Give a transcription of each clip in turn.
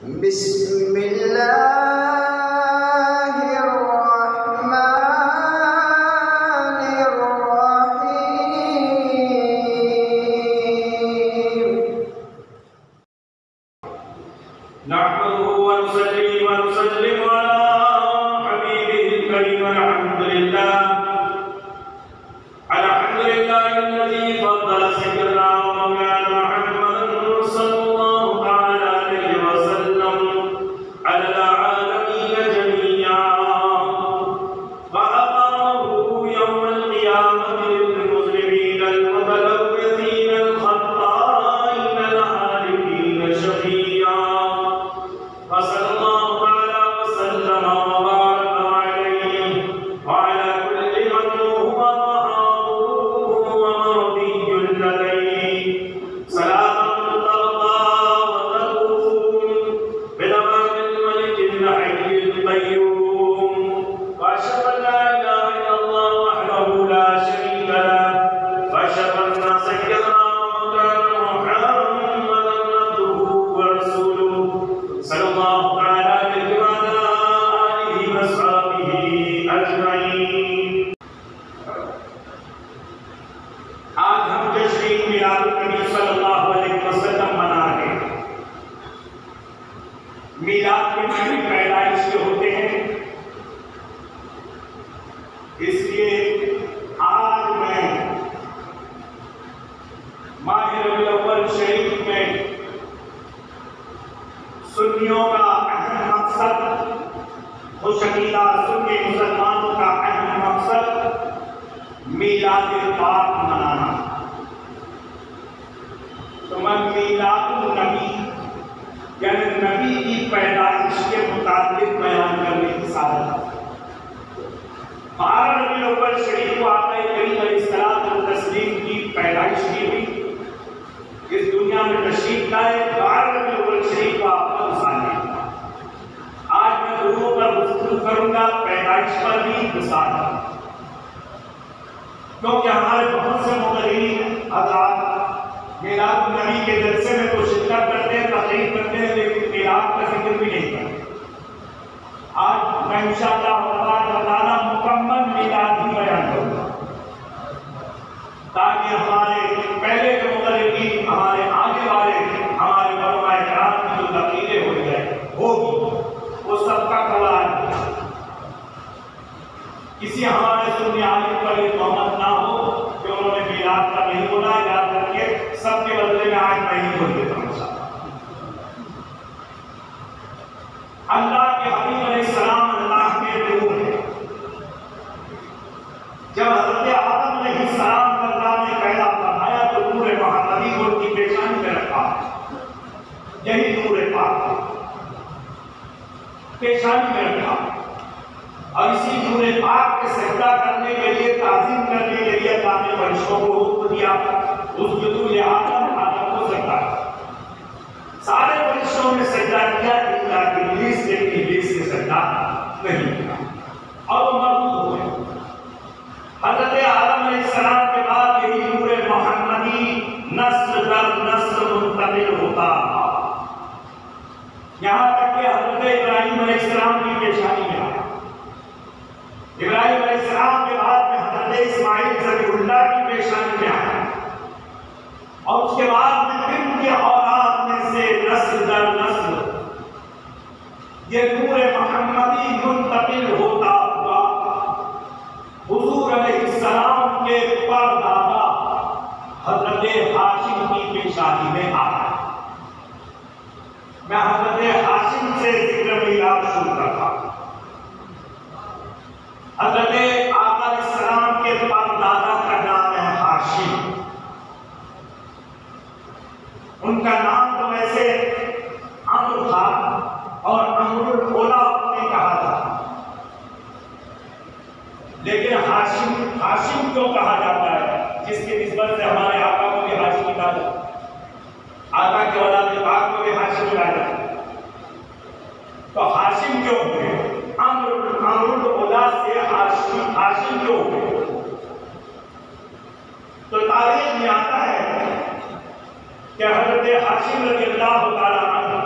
بسم الله الرحمن الرحيم نحمده ونصلي ونسلم على حبيبه الكريم. الحمد لله الذي فضل سيدنا ومولانا محمد صلى الله تعالى عليه وسلم على العالمين جميعا، وأقامه يوم القيامة للمسلمين المتلوثين الخطائين الهالكين شفيعا. وصلى الله تعالى وسلم وبارك عليه وعلى كل من هو محبوب ومرضي لديه، صلاة ترضى وتقوم بدوام الملك الحي القيوم. وأشهد أن لا إله إلا الله وحده لا شريك له، وأشهد أن سيدنا ومولانا محمدا عبده ورسوله صلى الله تعالى عليه وعلى آله وصحبه أجمعين. آج ہم جشن میلاد النبی صلی اللہ علیہ وسلم منا رہے ہیں۔ میلاد کے معنی پیدائش کے ہوتے ہیں، اس لیے آج میں ماہ ربیع الاول شریف میں سنیوں کا اہم مقصد، خوشقیدہ سنی مسلمانوں کا اہم مقصد میلاد پاک منانا۔ تو میں میلاد النبی یعنی نبی کی پیدائش کے متعلق بیان کرنے کی سعادت۔ 12 ربیع الاول شریف کو آقا کریم علیہ الصلوۃ والتسلیم کی پیدائش کی ہوئی، اس دنیا میں تشریف لائے۔ 12 ربیع الاول شریف کو آپ کا مثال ہے۔ آج میں گروہوں پر گفتگو کروں گا پیدائش پر بھی مثال ہے، کیونکہ ہمارے بہت سے مقررین حضرات میلاد النبی کے جلسے میں تو شرکت کرتے ہیں، تقریر کرتے ہیں، لیکن میلاد کا ذکر بھی نہیں کرتے۔ آج میں انشاءاللہ تعالیٰ مکمل میلاد ہی بیان کروں گا، تاکہ ہمارے پہلے کے مقررین، ہمارے آگے والے، ہمارے علماء کرام کی جو تقریریں ہوگی وہ سب کا قرآن ہے۔ کسی ہمارے سنی عالم پر یہ تہمت نہ ہو کہ انہوں نے میلاد کا نہیں بولا، یاد رکھیے سب کے بدلے میں آج میں ہی بول دیتا ہوں۔ اللہ کے حبیب علیہ السلام اللہ کے روح ہیں۔ جب حضرت آدم علیہ السلام کو اللہ نے پیدا فرمایا تو نور محمدی کو ان کی پیشانی میں رکھا، یہی نور پاک پیشانی میں رکھا، اور اسی نور پاک کے سجدہ کرنے کے لیے، تعظیم کرنے کے لیے اللہ نے فرشتوں کو حکم دیا، اسجدوا لآدم، آدم کو سجدہ کیا۔ سارے فرشتوں نے سجدہ کیا الا ابلیس نے، ابلیس نے سجدہ نہیں کیا اور وہ مردود ہو گئے۔ حضرت آدم علیہ السلام کے بعد یہی نور محمدی نسل در نسل منتقل ہوتا، یہاں تک کہ حضرت ابراہیم علیہ السلام کی پیشانی میں آیا۔ ابراہیم علیہ السلام کے بعد میں حضرت اسماعیل ذبیح اللہ کی پیشانی میں آیا، اور اس کے بعد میں پھر ان کے اولاد میں سے نسل در نسل یہ نور محمدی منتقل ہوتا ہوا حضور علیہ السلام کے پردادا حضرت ہاشم کی پیشانی میں آیا۔ میں حضرت ہاشم سے ذکر میلاد شروع کرتا ہوں۔ حضرت آقا علیہ السلام کے پردادا کا نام ہے ہاشم۔ ان کا نام تو ویسے عمرو تھا اور عمرو الاولیٰ نے کہا تھا، لیکن ہاشم کیوں کہا جاتا ہے؟ جس کی نسبت سے ہمارے آقا کو بھی ہاشمی کہا جاتا ہے، آقا کے اولاد پاک کو بھی ہاشمی کہا جاتا ہے۔ تو ہاشم کیوں ہوئے؟ عمرو الاولیٰ سے ہاشم کیوں ہوئے؟ تو تاریخ میں آتا ہے کہ حضرت ہاشم رضی اللہ تعالیٰ عنہ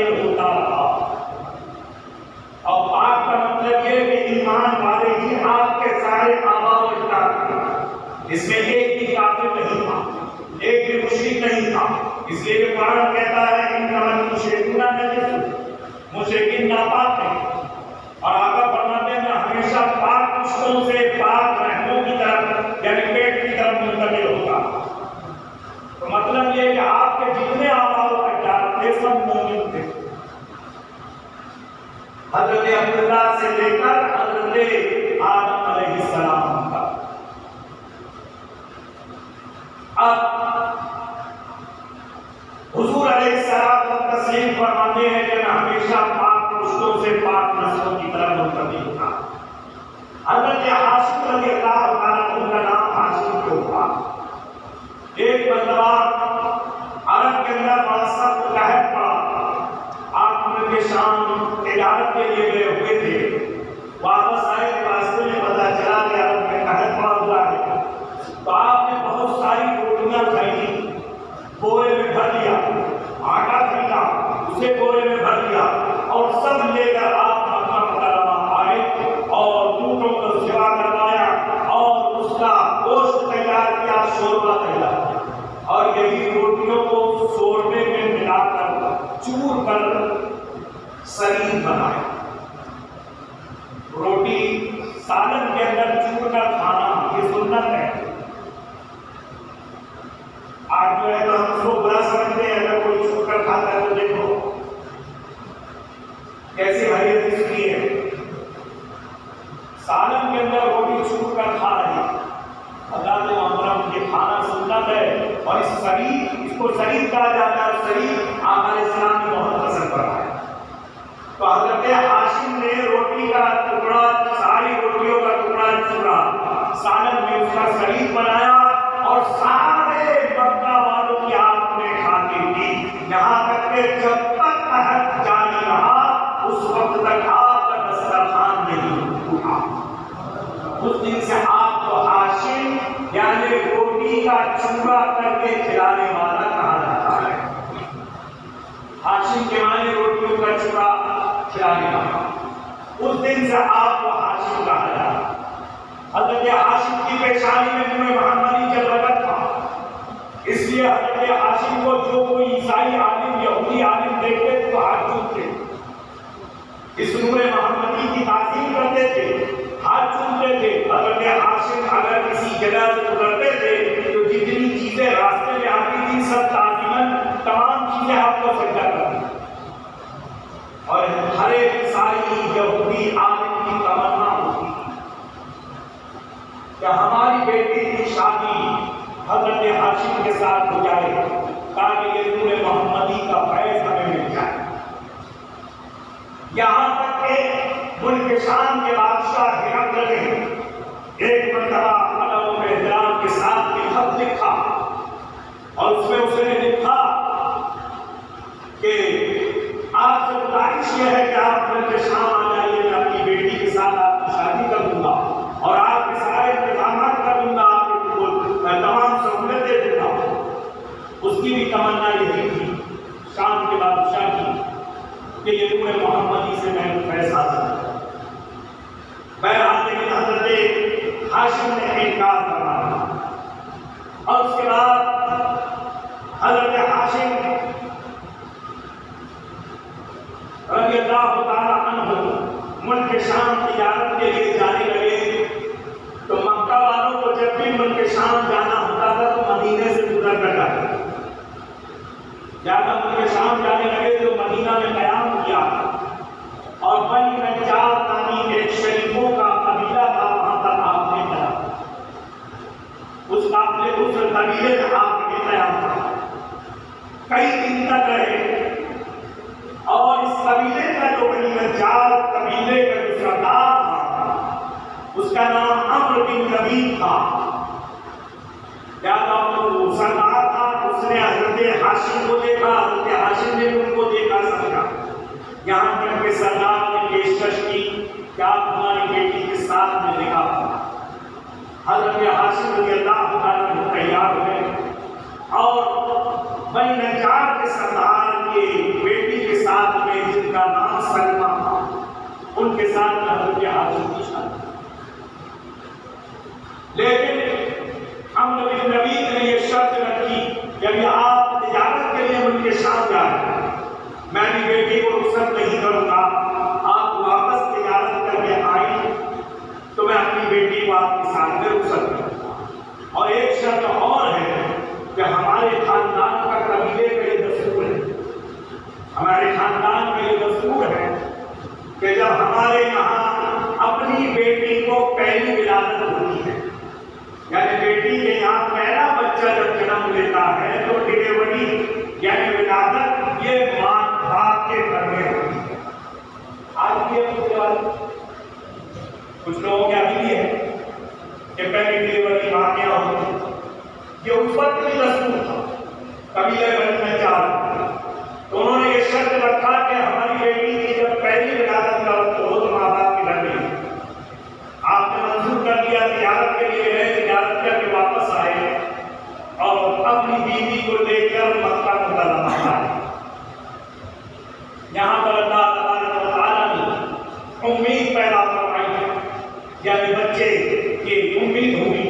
منتقل ہوتا رہا. اور پاک کا مطلب یہ کہ ایمان والے ہی آپ کے سارے آبا و اجداد تھے. اس میں ایک بھی کافر نہیں تھا, ایک بھی مشرک نہیں تھا. اس لیے کہ قرآن کہتا ہے انما المشرکون نجس, مشرکین ناپاک ہیں. اور آقا فرماتے ہیں میں ہمیشہ پاک پشتوں سے پاک رحموں کی طرف یعنی پیٹ کی طرف منتقل ہوتا. تو مطلب یہ کہ آپ کے جتنے آبا و اجداد تھے سب مومن تھے, حضرت عبداللہ سے لے کر حضرت آدم علیہ السلام کا. اب حضور علیہ السلام تسلیم فرماتے ہیں کہ میں ہمیشہ پاک پشتوں سے پاک نسلوں کی طرف منتقل ہوتا. حضرت ہاشم رضی اللہ عنہ کا نام ہاشم کیوں ہوا؟ ایک مرتبہ عرب کے اندر بڑا سخت قحط پڑا. آپ ان کے شام تجارت کے لیے گئے ہوئے تھے, واپس آئے راستے میں پتہ چلا کہ عرب میں قحط پڑا ہوا ہے. تو آپ نے بہت ساری روٹیاں خریدی, بورے میں بھر لیا, آٹا خریدا اسے بورے میں بھر لیا اور سب لے کر آپ مکہ مکرمہ آئے اور اونٹوں کو سوا کروایا اور اس کا گوشت تیار کیا, شوربہ تیار کیا, اور یہی روٹیوں کو شوربے میں ملا کر چور کر سرید بنایا. روٹی سالن کے اندر چور کر کھانا یہ سنت ہے. آج جو ہے تو ہم اس کو برا سمجھتے ہیں, اگر کوئی چھوڑ کر کھاتا ہے تو دیکھو کیسی حیثیت اس کی ہے. سالن کے اندر روٹی چھوڑ کر کھا رہے ہیں, اللہ نے محترم یہ کھانا سنت ہے. اور اس کو شریف کہا جاتا ہے. شریف آپ علیہ السلام نے بہت پسند کرا ہے. تو حضرت ہاشم نے روٹی کا ٹکڑا, ساری روٹیوں کا ٹکڑا چورا سالن میں اس کا شریف بنایا اور سارے مکہ والوں کی آپ نے کھاتی دی, یہاں تک کہ جب تک قحط جاری رہا اس وقت تک آپ کا دسترخوان نہیں اٹھا. اس دن سے آپ کو ہاشم یعنی روٹی کا چورا کر کے کھلانے والا کہا جاتا ہے. ہاشم کے معنی روٹیوں کا چورا کھلانے والا. اس دن سے آپ کو ہاشم کہا جاتا. حضرت ہاشم کی پیشانی میں نور محمدی جلوت تھا, اس لیے حضرت ہاشم کو جو کوئی عیسائی عالم یہودی عالم دیکھتے تو ہاتھ چومتے, اس نور محمدی کی تعظیم کرتے تھے, ہاتھ چومتے تھے. حضرت ہاشم اگر کسی جگہ سے گزرتے تھے تو جتنی چیزیں راستے میں آتی تھی سب تعظیماً تمام چیزیں آپ کو سجدہ کرتی. اور ہر ایک عیسائی یہودی عالم کی تمنا ہوتی کہ ہماری بیٹی کی شادی حضرت ہاشم کے ساتھ ہو جائے تاکہ یہ نور محمدی کا فیض ہمیں مل جائے. یہاں تک کہ ملک شام کے بادشاہ ہرقل نے ایک مرتبہ ادب و احترام کے ساتھ ایک خط لکھا اور اس میں اس نے لکھا کہ آپ سے گزارش یہ ہے کہ آپ ملک شام آ جائیے, میں اپنی بیٹی کے ساتھ آپ کی شادی کر دوں گا اور آپ کے سارے انتظامات کر دوں گا, آپ کے تمام سہولتیں دوں گا. اس کی بھی تمنا یہی تھی شام کے بادشاہ کی کہ یہ نور محمدی سے میں فیض حاصل کروں. بہرحال لیکن حضرت ہاشم نے انکار کرا اور اس کے بعد حضرت ہاشم رضی اللہ تعالی عنہ ملک شام تجارت کے لیے جانے لگے. تو مکہ والوں کو جب بھی ملک شام جانا ہوتا تھا تو مدینے سے گزر کر جاتے. جب ملک شام جانے لگے تو مدینہ میں قیام کیا اور بنی نجار نامی ایک شریفوں کا قبیلہ تھا, وہاں پر آپ نے گیا. اس قبیلے میں آپ نے قیام کیا, کئی دن تک رہے. اور اس قبیلے کا جو بنی نجار قبیلے کا جو سردار تھا اس کا نام عمرو بن لبید تھا. وہ سردار تھا. اس نے حضرت ہاشم کو دیکھا, حضرت ہاشم نے ان کو دیکھا سمجھا. یہاں تک کہ سردار نے پیشکش کی کہ آپ ہماری بیٹی کے ساتھ ملنے کا. حضرت ہاشم رضی اللہ تعالیٰ تیار ہوئے اور بنی نجار کے سردار کی بیٹی کے ساتھ ہمارے خاندان میں یہ دستور ہے کہ جب ہمارے یہاں اپنی بیٹی کو پہلی ولادت ہوتی ہے، یعنی بیٹی کے یہاں پہلا بچہ جب جنم لیتا ہے تو ڈیلیوری یعنی ولادت یہ ماں باپ کے گھر میں ہوتی ہے۔ آج بھی کچھ لوگوں کے ابھی بھی ہے کہ پہلی ڈیلیوری ماں کیا ہوتی، یہ اس وقت بھی دستور تھا قبیلہ بنی نجار، تو انہوں نے یہ شرط رکھا کہ ہماری بیٹی کی جب پہلی ولادت کا وقت ہو تو ماں باپ کے گھر میں آپ نے منظور کر لیا، تجارت کے لیے گئے، تجارت کر کے واپس آئے اور اپنی بیوی کو لے کر مکہ مکرمہ آئے۔ یہاں پر اللہ تبارک و تعالیٰ نے امید پیدا فرمائی ہے، یعنی بچے کی امید ہوئی،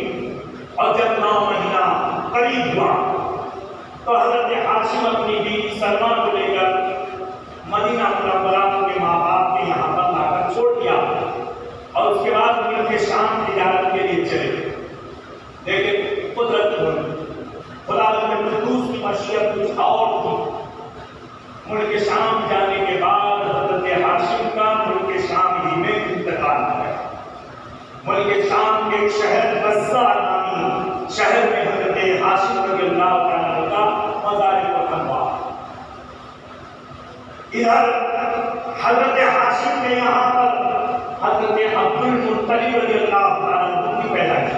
اور جب 9 مہینہ قریب ہوا تو حضرت ہاشم اپنی بیوی سلمہ کو لے کر مدینہ منورہ کے ماں باپ کے یہاں پر لا کر چھوڑ دیا، اور اس کے بعد ملک کے شام تجارت کے لیے چلے۔ لیکن قدرت خدا قدوس کی مشیت کچھ اور تھی۔ ملک شام جانے کے بعد حضرت ہاشم کا ملک شام ہی میں انتقال ہو گیا۔ ملک شام کے شہر بصرہ نامی شہر میں حضرت ہاشم رضی اللہ تعالیٰ کا مزار وطن ہوا۔ ادھر حضرت ہاشم نے یہاں پر حضرت عبد المطلب رضی اللہ تعالیٰ عنہ کی پیدائش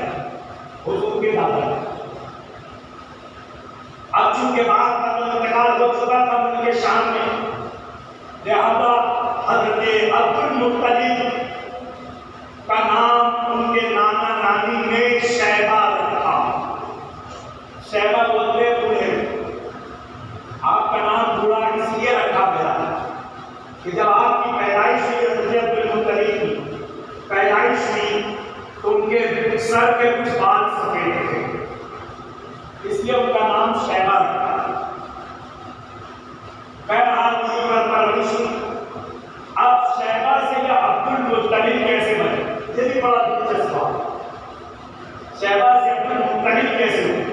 حضور کے دادا۔ اب چونکہ بعد کا انتقال ہو چکا تھا ملک شام میں، لہذا حضرت عبد المطلب کا نام ان کے نانا نانی نے شیبہ رکھا۔ شیبہ بولتے بوڑھے، آپ کا نام بوڑھا اس لیے رکھا گیا کہ جب آپ کی پیدائش ہوئی حضرت عبد المطلب کی پیدائش ہوئی تو ان کے سر کے کچھ بال سفید تھے، اس لیے ان کا نام شیبہ رکھا۔ بہرحال وہیں پر پرورش ہوئی۔ اب شیبہ سے یہ عبد المطلب کیسے بنے، یہ بھی بڑا دلچسپ ہے۔ شیبہ سے عبد المطلب کیسے ہوئے؟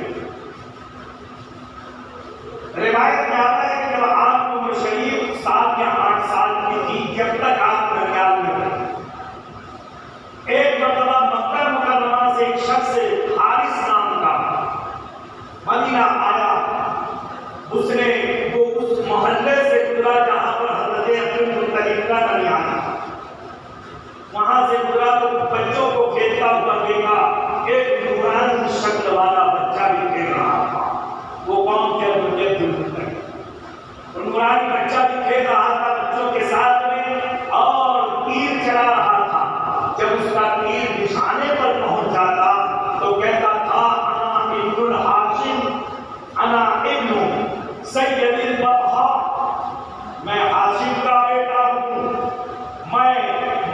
روایت میں آتا ہے کہ جب آپ عمر شریف 7 یا 8 سال کی تھی، جب تک آپ درمیان میں رہے، ایک مرتبہ مکہ مکرمہ سے ایک شخص حارث نام کا مدینہ آیا، اس نے وہ اس محلے سے گزرا جہاں پر حضرت عبد المطلب کا درمیان تھا، وہاں سے گزرا تو بچوں کو کھیلتا ہوا دیکھا، ایک نورانی شکل والا بچہ بھی کھیل رہا تھا۔ وہ کون تھے؟ عبد المطلب۔ نورانی بچہ بھی کھیل رہا تھا بچوں کے ساتھ میں اور تیر چلا رہا تھا۔ جب اس کا تیر نشانے پر پہنچ جاتا تو کہتا تھا انا ابن ہاشم، انا ابن سید البطحاء، میں ہاشم کا بیٹا ہوں، میں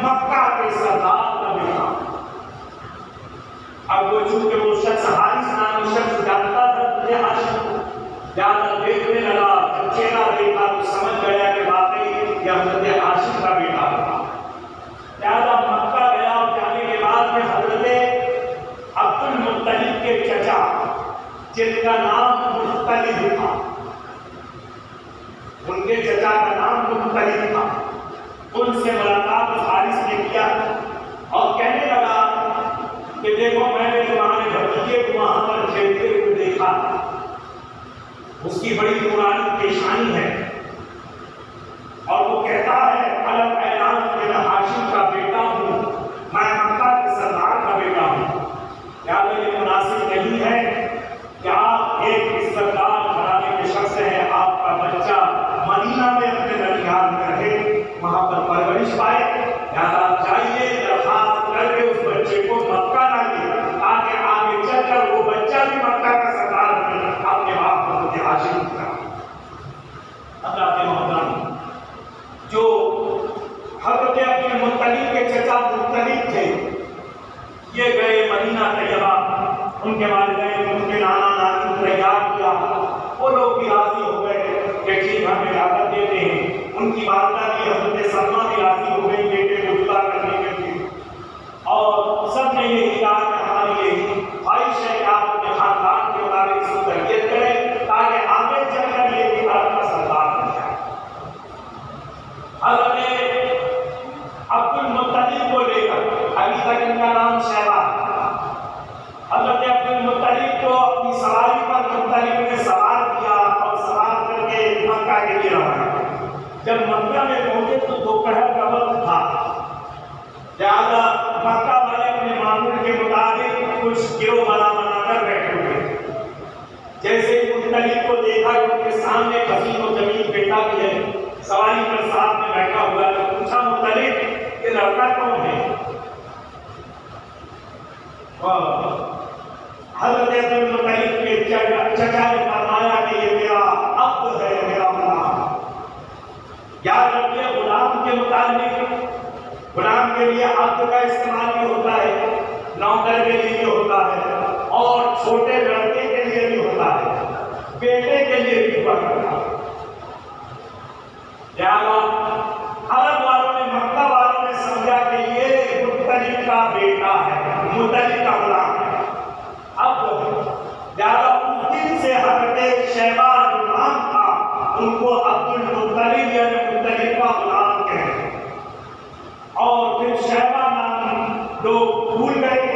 مکہ کے سردار کا بیٹا ہوں۔ اب وہ چونکہ وہ شخص حارث نامی شخص جانتا تھا کہ ہاشم کو زیادہ دیکھنے لگا، جب چہرہ دیکھا تو سمجھ گیا کہ واقعی یہ حضرت ہاشم کا بیٹا تھا۔ لہٰذا مکہ گیا اور جانے کے بعد میں حضرت عبد المطلب کے چچا جن کا نام مطلب تھا، ان کے چچا کا نام مطلب تھا، ان سے ملاقات حارث نے کیا اور کہنے لگا کہ دیکھو میں نے تمہارے بھتیجے کو وہاں پر کھیلتے ہوئے دیکھا، اس کی بڑی نورانی پیشانی ہے اور وہ کہتا ہے الگ اعلان کہ میں ہاشم کا بیٹا ہوں، میں مکہ کے سردار کا بیٹا ہوں۔ لہٰذا یہ مناسب نہیں ہے کہ آپ ایک عزتدار گھرانے کے شخص ہیں، آپ کا بچہ مدینہ میں اپنے درمیان میں رہے، وہاں پر پرورش پائے، لہٰذا آپ چاہیے درخواست کر کے اس بچے کو مکہ لائیے تاکہ آگے چل کر وہ بچہ بھی مکہ کا سردار بنے، اپنے باپ حضرت ہاشم کا۔ حضرت محترم، جو حضرت عبد المطلب کے چچا مطلب تھے، یہ گئے مدینہ طیبہ، ان کے والدین ان کے نانا نانی کو تیار کیا، وہ لوگ بھی راضی ہو گئے کہ ٹھیک ہم اجازت دیتے ہیں۔ ان کی والدہ بھی حضرت سلمہ بھی راضی ہو گئی بیٹے کو جدا کرنے کے لیے، اور سب نے یہی کہا کہ ہماری یہی خواہش ہے کہ آپ اپنے خاندان کے مطابق اس کو تربیت کریں تاکہ آگے چل کر یہ بھی عرب کا سردار بن جائے۔ میں پہنچے تو دوپہر کا وقت تھا، لہٰذا مکہ والے اپنے معمول کے مطابق کچھ گروہ بنا کر بیٹھے ہوئے۔ جیسے مطلب کو دیکھا کہ ان کے سامنے حسین و جمیل بیٹا بھی ہے، سواری پر ساتھ میں بیٹھا ہوا ہے، تو پوچھا مطلب یہ لڑکا کون ہے؟ حضرت عبدالمطلب کے چچا نے فرمایا کہ یہ میرا عبد ہے، میرا غلام۔ یاد رکھیے غلام کے متعلق، غلام کے لیے عبد کا استعمال بھی ہوتا ہے، نوکر کے لیے بھی ہوتا ہے، اور چھوٹے لڑکے کے لیے بھی ہوتا ہے، بیٹے کے لیے بھی ہوا کرتا ہے۔ لہٰذا عرب والوں نے، مکہ والوں نے سمجھا کہ یہ مطلب کا بیٹا ہے، مطلب کا غلام ہے۔ اب لہٰذا اس دن سے حضرت شیبہ جو نام تھا ان کو عبد المطلب یعنی مطلب کا غلام کہتے ہیں، اور پھر شیبہ نام لوگ بھول گئے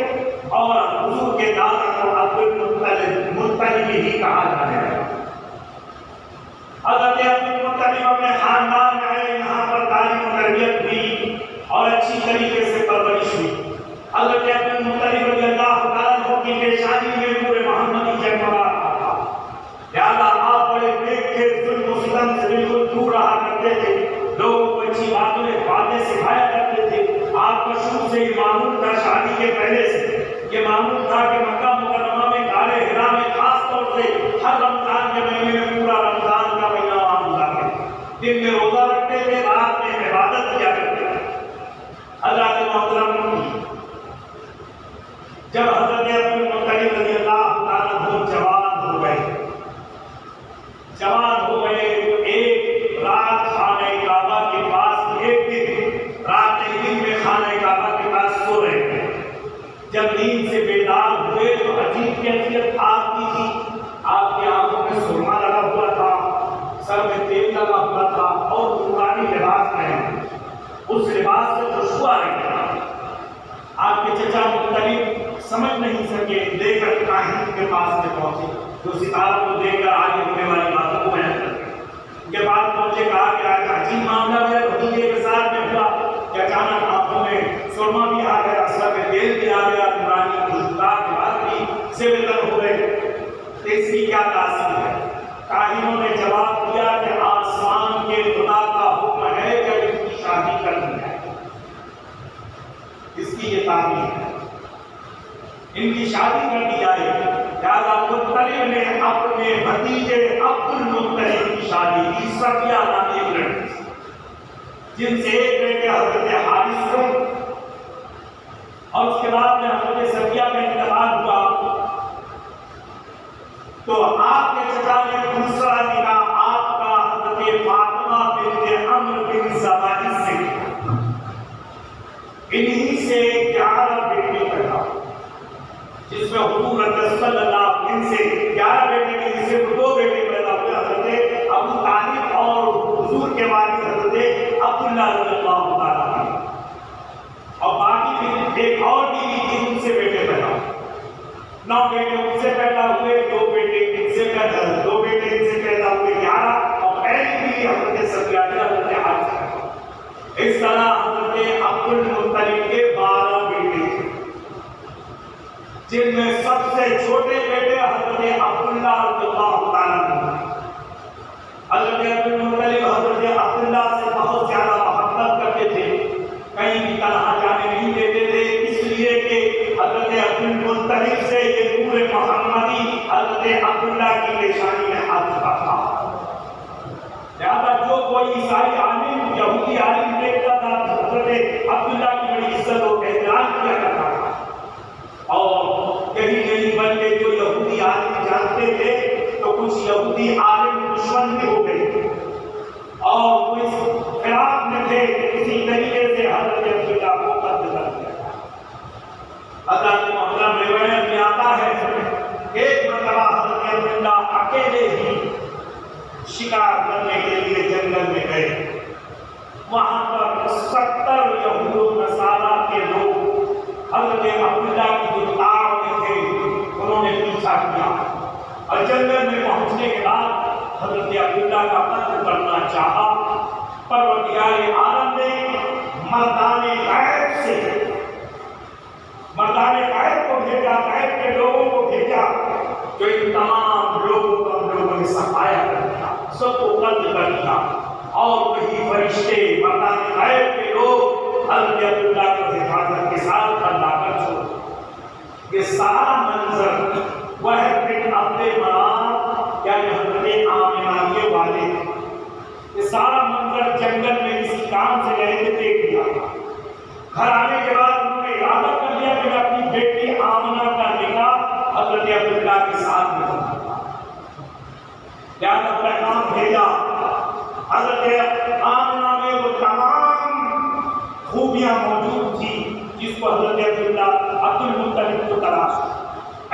اور حضور کے دادا کو عبد المطلب ہی کہا جانے لگا۔ حضرت عبد المطلب اپنے خاندان میں آئے، یہاں پر تعلیم و تربیت ہوئی اور اچھی طریقے سے پرورش ہوئی۔ حضرت عبد المطلب رضی اللہ تعالیٰ عنہ کی پیشانی میں نور محمدی جگمگا رہا تھا، لہٰذا آپ بڑے نیک تھے، ظلم و ستم سے بالکل دور رہا کرتے تھے، لوگوں کو اچھی باتیں سکھایا کرتے تھے۔ آپ کا شروع سے یہ معمول تھا، شادی کے پہلے سے یہ معمول تھا کہ مکہ مکرمہ میں غار حرا میں خاص طور سے ہر رمضان کے مہینے میں پورا رمضان کا مہینہ آپ گزارتے تھے، دن میں روزہ رکھتے تھے، رات میں عبادت کیا کرتے تھے۔ حضرت محترم جب حضرت عبد المطلب رضی اللہ تعالیٰ عنہ جوان ہو گئے تو ایک رات خانہ کعبہ کے پاس، ایک دن رات دن میں خانہ کعبہ کے پاس سو رہے تھے۔ جب نیند سے بیدار ہوئے تو عجیب کیفیت آپ کی تھی، آپ کی آنکھوں میں سرما لگا ہوا تھا، سر میں تیل لگا ہوا تھا اور نورانی لباس پہنے، اس لباس سے خوشبو آ رہی تھی۔ آپ کے چچا مطلب سمجھ نہیں سکے، لے کر کاہن کے پاس میں پہنچے، جو ستاروں کو دیکھ کر آگے ہونے والی باتوں کو بیان کرتے ہیں۔ ان کے بعد پہنچے، کہا کہ آج عجیب معاملہ میرے بھتیجے کے ساتھ میں ہوا کہ اچانک آنکھوں میں سرما بھی آ گیا، سر میں تیل بھی آ گیا، نورانی خوشبودار کے بعد بھی سے بہتر ہو گئے، تو اس کی کیا تاثیر ہے؟ کاہنوں نے جواب دیا کہ آسمان کے خدا کا حکم ہے کہ ان کی شادی کر دی جائے، اس کی یہ تعبیر ہے، ان کی شادی کر دی جائے۔ لہٰذا مطلب نے اپنے بھتیجے عبد المطلب کی شادی کی، صفیہ نامی ایک لڑکی سے، جن سے ایک بیٹے حضرت حارث کو، اور اس کے بعد میں حضرت صفیہ کا انتقال ہوا تو آپ کے چچا نے دوسرا نکاح آپ کا حضرت فاطمہ بنت عمرو بن زبائن سے کیا، انہی سے 11 بیٹے پیدا ہوئے، جس میں حضور صلی اللہ علیہ وسلم سے 11 بیٹے کے جس سے 2 بیٹے پیدا ہوئے، حضرت ابو طالب اور حضور کے والد حضرت عبداللہ رضی اللہ تعالیٰ عنہ، اور باقی بھی ایک اور بیوی تھی، ان سے بیٹے پیدا ہوئے، 9 بیٹے ان سے پیدا ہوئے، 2 بیٹے ان سے پیدا ہوئے 11، اور پہلی بیوی حضرت صفیہ حضرت حارث۔ اس طرح حضرت عبد المطلب کے 12 بیٹے تھے، جن میں سب سے چھوٹے بیٹے حضرت عبداللہ رضی اللہ تعالیٰ عنہ۔ حضرت عبد المطلب حضرت عبداللہ سے بہت زیادہ محبت کرتے تھے، کہیں بھی تنہا جانے نہیں دیتے تھے، اس لیے کہ حضرت عبد المطلب سے یہ نور محمدی حضرت عبداللہ کی پیشانی میں حاضر تھا۔ لہٰذا جو کوئی عیسائی عالم، یہودی عالم دیکھتا تھا، حضرت عبداللہ کی بڑی عزت و احترام کیا کرتا تھا، اور یہی نہیں بلکہ جو یہودی عالم جانتے تھے تو کچھ یہودی عالم دشمن بھی ہو گئے اور وہ اس خلاف میں تھے، اسی طریقے سے حضرت عبداللہ کو قتل کر دیا۔ حضرت محترم روایت میں آتا ہے ایک مرتبہ حضرت عبداللہ اکیلے ہی شکار کرنے کے لیے جنگل میں گئے، وہاں پر 70 یہود و نصارہ کے لوگ حضرت عبداللہ کی جو تار میں تھے انہوں نے پیچھا کیا، اور جنگل میں پہنچنے کے بعد حضرت عبداللہ کا قتل کرنا چاہا، پروردگار الہ عالم نے مردان غیب کو بھیجا، غیب کے لوگوں کو بھیجا جو ان تمام لوگوں کو ہم لوگوں نے صفایا کر دیا، سب کو قتل کر دیا، اور وہی فرشتے مردان غیب کے لوگ حضرت عبداللہ کو حفاظت کے ساتھ اللہ کر چھوڑ۔ یہ سارا منظر وہ بن عبد مناف یعنی حضرت آمنہ کے والد، یہ سارا منظر جنگل میں کسی کام سے گئے تھے دیکھ لیا۔ گھر آنے کے بعد انہوں نے ارادہ کر لیا کہ میں اپنی بیٹی آمنہ کا نکاح حضرت عبداللہ کے ساتھ میں کروں گا، لہٰذا پیغام بھیجا۔ حضرت آمنہ میں وہ تمام خوبیاں موجود تھی جس کو حضرت عبد المطلب کو تلاش،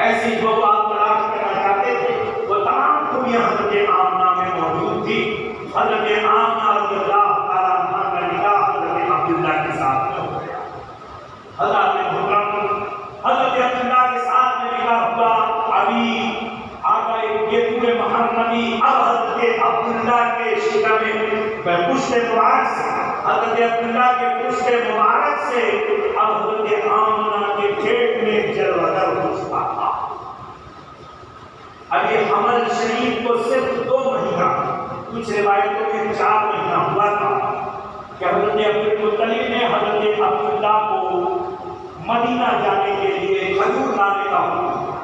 ایسی جو آپ تلاش کرنا چاہتے تھے وہ تمام خوبیاں حضرت آمنہ میں موجود تھی۔ حضرت آمنہ رضی اللہ تعالیٰ عنہ کا نکاح حضرت عبداللہ کے ساتھ میں ہو گیا۔ حضرت محترم حضرت عبداللہ کے ساتھ میں نکاح ہوا۔ ابھی آقا یہ پورے محرمی اب حضرت عبداللہ کے شکم پشت مبارک سے، حضرت عبداللہ کے پشت مبارک سے اب حضرت آمنہ کے پیٹ میں جلوگر ہو چکا تھا۔ اب یہ حمل شریف کو صرف 2 مہینہ، کچھ روایتوں میں 4 مہینہ ہوا تھا کہ حضرت عبدالمطلب نے حضرت عبداللہ کو مدینہ جانے کے لیے کھجور لانے کا حکم دیا۔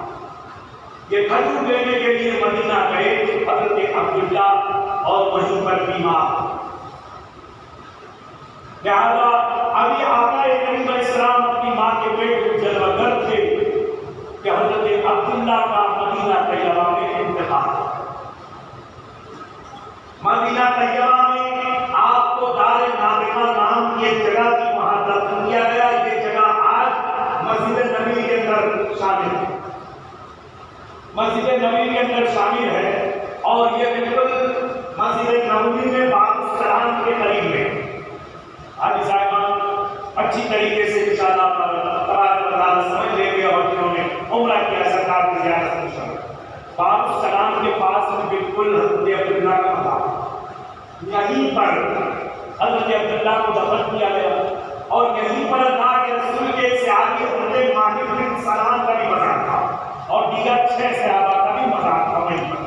یہ کھجور لینے کے لیے مدینہ گئے حضرت عبداللہ اور وہیں پر بیمار، لہذا ابھی آقا کریم علیہ السلام اپنی ماں کے پیٹ میں جلوگر تھے کہ حضرت عبداللہ کا مدینہ طیبہ میں انتقال۔ مدینہ طیبہ میں آپ کو دار نابغہ نام کی ایک جگہ کی وہاں دفن کیا گیا۔ یہ جگہ آج مسجد نبوی کے اندر شامل ہے، مسجد نبوی کے اندر شامل ہے، اور یہ بالکل مسجد نبوی میں باب السلام کے قریب ہے۔ آج صاحبان اچھی طریقے سے انشاءاللہ تعالیٰ سمجھ لیں گے، اور جنہوں نے عمرہ کیا سرکار کی زیارت انشاءاللہ باب السلام کے پاس میں بالکل حضرت عبداللہ کا مقام، یہیں پر حضرت عبداللہ کو دفن کیا گیا، اور یہیں پر اللہ کے رسول کے صحابی حضرت مالک بن سنان کا بھی مزار تھا، اور دیگر 6 صحابہ کا بھی مزار تھا وہیں پر۔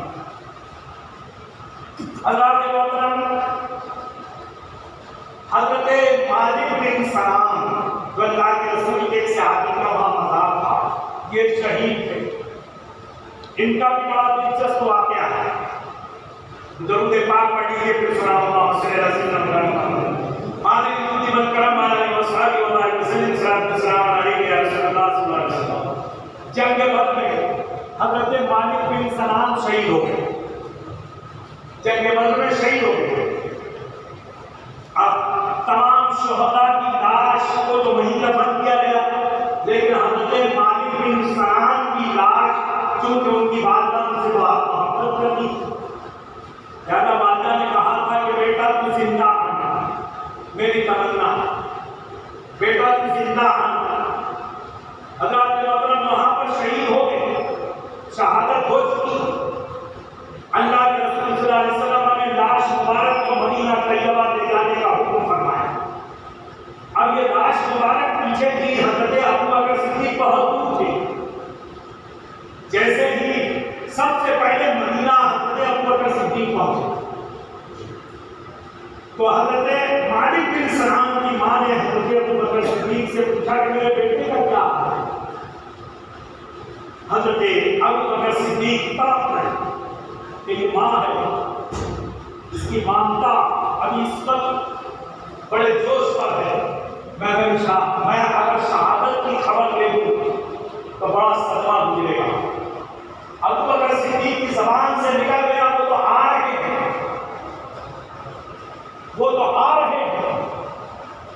اللہ کے محترم حضرت مالک بن سنان جو اللہ کے رسول کے صحابی کا وہاں مزار تھا، یہ شہید تھے۔ ان کا بھی بڑا دلچسپ واقعہ ہے، درود پاک پڑھیے پھر سنا اللہ صلی اللہ علیہ وسلم۔ مالک بن مکرم علیہ وسلم علیہ وسلم جنگ بدر میں حضرت مالک بن سنان شہید ہو گئے، جنگ بدر میں شہید ہو گئے۔ اب تمام شہداء کی لاش کو تو وہیں دفن کیا گیا، لیکن حضرت مالک بن سنان کی لاش چونکہ ان کی والدہ ان سے بہت محبت کرتی تھی، لہٰذا والدہ نے کہا تھا کہ بیٹا تو زندہ آنا، میری تمنا بیٹا تو زندہ آنا۔ حضرت محترم وہاں پر شہید ہو گئے، شہادت ہو چکی۔ اللہ کے رسول صلی اللہ علیہ وسلم نے لاش مبارک کو مدینہ طیبہ لے جانے کا حکم فرمایا۔ اب یہ لاش مبارک پیچھے تھی، حضرت ابوبکر صدیق بہت دور تھے۔ جیسے ہی سب سے پہلے مدینہ حضرت ابوبکر صدیق پہنچے تو حضرت مالک بن سنان کی ماں نے حضرت ابوبکر صدیق سے پوچھا کہ میرے بیٹے کا کیا حال ہے؟ حضرت ابوبکر صدیق تڑپ رہے کہ یہ ماں ہے، اس کی مامتا ابھی اس وقت بڑے جوش پر ہے، میں اگر شہادت کی خبر لے لوں تو بڑا صدمہ ملے گا۔ ابوبکر صدیق کی زبان سے نکل گیا وہ تو آ رہے ہیں، وہ تو آ رہے ہیں۔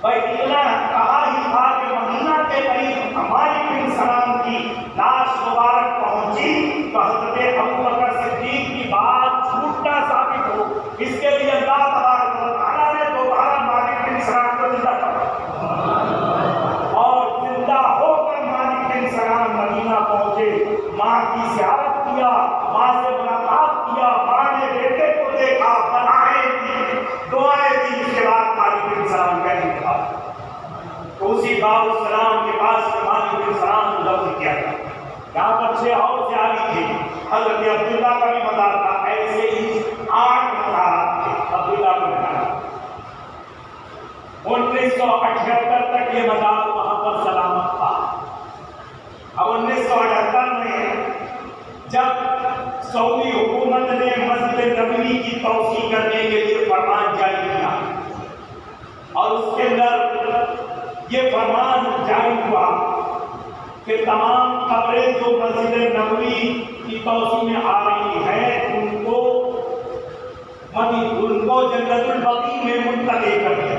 بھائی اتنا کہا ہی تھا کہ مدینہ کے قریب مالک بن سنان کی لاش مبارک پہنچی تو حضرت ابوبکر صدیق کی بات جھوٹا ثابت ہو، اس کے لیے اللہ تبارک و تعالیٰ نے دوبارہ مالک بن سنان کو زندہ کر، اور زندہ ہو کر مالک بن سنان مدینہ پہنچے، ماں کی زیارت کیا، ماں سے ملاقات کیا، ماں نے بیٹے کو دیکھا، بلائیں دی، دعائیں دی، اس کے بعد مالک امام السلام کے پاس مالک بن سلام کو دفن کیا گیا. یہاں پر 6 اور سیالی تھے. حضرت عبداللہ کا بھی مزار تھا. ایسے ہی 8 مزارات تھے عبداللہ کو مزار. 1978 تک یہ مزار وہاں پر سلامت تھا. اب 1978 میں جب سعودی حکومت نے مسجد نبوی کی توسیع کرنے کے لیے فرمان جاری کیا اور اس کے اندر یہ فرمان جاری ہوا کہ تمام قبریں جو مسجد نبوی کی توسیع میں آ رہی ہیں ان کو جنت البقیع میں منتقل کر دیا.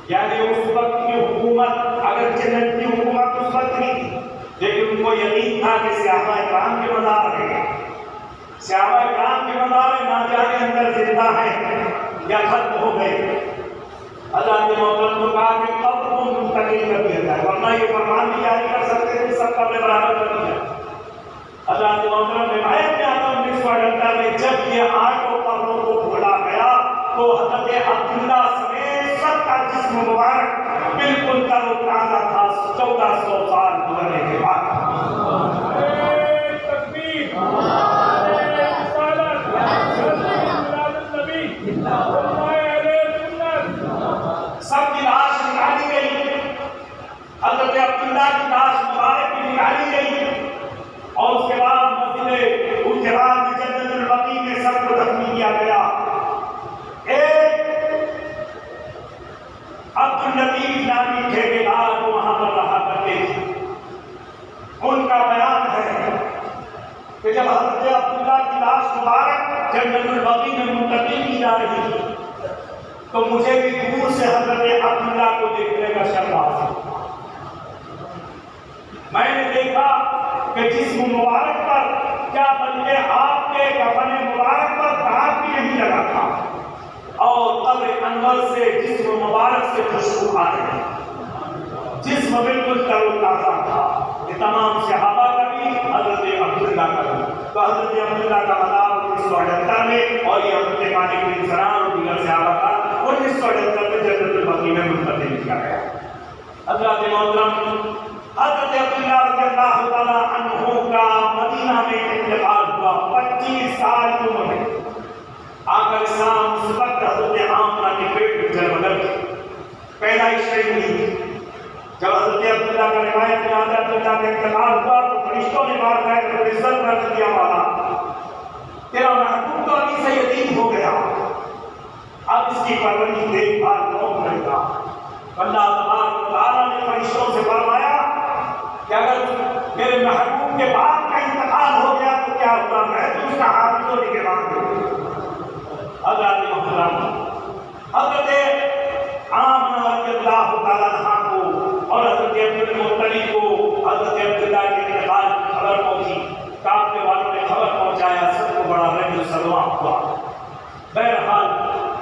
یعنی اس وقت کی حکومت اگر جنت کی حکومت اس وقت نہیں تھی لیکن ان کو یقین تھا کہ صحابہ کرام کے مزار ہیں. صحابہ کرام کے مزار نہ جانے اندر زندہ ہیں یا ختم ہو گئے. اللہ کے محترم نے کہا کہ قبر کو منتقل کر دیا جائے ورنہ یہ فرمان بھی جاری کر سکتے تھے سب قبریں برابر کر دی جائے. اللہ کے محترم نے آیت میں آتا 1978 میں جب یہ 8 قبروں کو کھولا گیا تو حضرت عبداللہ سمیت سب کا جسم مبارک بالکل تر و تازہ تھا 1400 سال گزرنے کے بعد. سب کی لاش نکالی گئی. حضرت عبداللہ کی لاش مبارک بھی نکالی گئی اور اس کے بعد جنت البقیع میں سب کو دفن کیا گیا. ایک عبداللطیف نامی ٹھیکیدار کو وہاں پر رہا کرتے تھے. ان کا بیان ہے کہ جب حضرت عبداللہ کی لاش مبارک جنت البقیع میں منتقل کی جا رہی تھی تو مجھے بھی دور سے حضرت عبداللہ کو دیکھنے کا شرف حاصل. میں نے دیکھا کہ جسم مبارک پر کیا بلکہ آپ کے کفن مبارک پر داغ بھی نہیں لگا تھا اور قبر انور سے جسم مبارک سے خوشبو آ رہی. جسم بالکل تر و تازہ تھا. یہ تمام صحابہ کا بھی حضرت عبداللہ کا بھی. تو حضرت عبداللہ کا مزار 1978 میں اور یہ حضرت مالک بن سلام اور دیگر صحابہ کا 1978 میں جنت البقیع میں منتقل کیا گیا. حضرت محترم حضرت عبداللہ رضی اللہ تعالیٰ عنہ کا مدینہ میں انتقال ہوا 25 سال کی عمر میں. آقا اسلام اس وقت حضرت آمنہ کے پیٹ میں جنم پیدائش ہوئی. جب حضرت عبداللہ کا روایت میں آتا عبداللہ کا انتقال ہوا تو فرشتوں نے بات کہا کہ عزت کر دیا والا تیرا محبوب تو ابھی سے یتیم ہو گیا اب اس کی پرورش دیکھ بھال کون کرے گا. اللہ تبارک و تعالیٰ نے فرشتوں سے فرمایا کہ اگر میرے محبوب کے بعد کا انتقال ہو گیا تو کیا ہوگا میں تو اس کا حافظ و نگہبان ہوں. حضرت محترم حضرت آمنہ رضی اللہ تعالیٰ عنہ کو اور حضرت عبدالمطلب کو حضرت عبداللہ کے انتقال کی خبر پہنچی. کافلے والوں نے خبر پہنچایا. سب کو بڑا رنج و سلوہ ہوا. بہرحال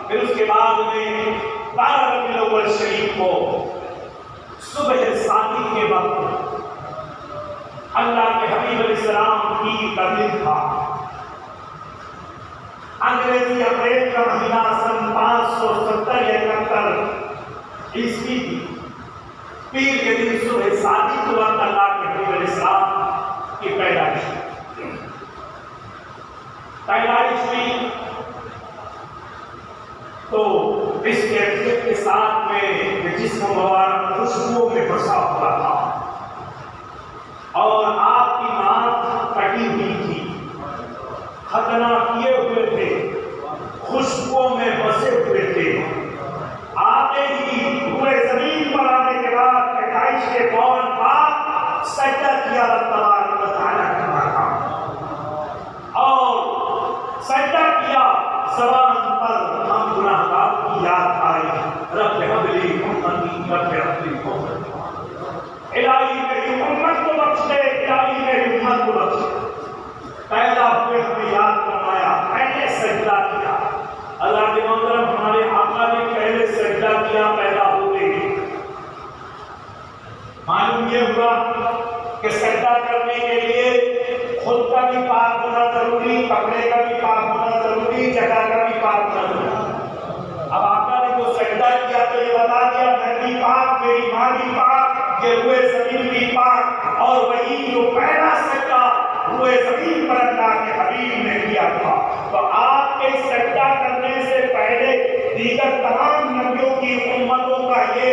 پھر اس کے بعد میں 12 ربیع الاول شریف کو صبح صادق کے وقت اللہ کے حبیب علیہ السلام کی تولید تھا. انگریزی اپریل کا مہینہ سن 570 یا 71 عیسوی کی پیر کے دن صبح صادق کے وقت اللہ کے حبیب علیہ السلام کی پیدائش ہوئی. تو اس کیفیت کے ساتھ میں جسم مبارک خوشبو میں بسا ہوا تھا اور آپ کی ناک کٹی ہوئی تھی. ختنہ کیے ہوئے تھے. خوشبو میں بسے ہوئے تھے. آتے ہی پورے زمین پر آنے کے بعد پیدائش کے فوراً بعد سجدہ کیا رب تبارک و تعالیٰ کا اور سجدہ کیا. زبان پر ہم گناہگار کی یاد آئی. رب حبلی امتی رب حبلی امتی الہی میری امت کو بخش دے. الہی میری امت کو بخش دے. پیدا ہوئے ہمیں یاد کروایا. پہلے سجدہ کیا. اللہ کے محترم ہمارے آقا نے پہلے سجدہ کیا پیدا ہوتے ہی. معلوم یہ ہوا کہ سجدہ کرنے کے لیے خود کا بھی پاک ہونا ضروری, کپڑے کا بھی پاک ہونا ضروری, جگہ کا بھی پاک ہونا ضروری. اب آقا نے جو سجدہ کیا تو یہ بتا دیا میں بھی پاک، میری ماں بھی پاک، یہ روئے زمین بھی پاک، اور وہی جو پہلا سجدہ روئے زمین پر اللہ کے حبیب نے کیا تھا۔ تو آپ کے سجدہ کرنے سے پہلے دیگر تمام نبیوں کی امتوں کا یہ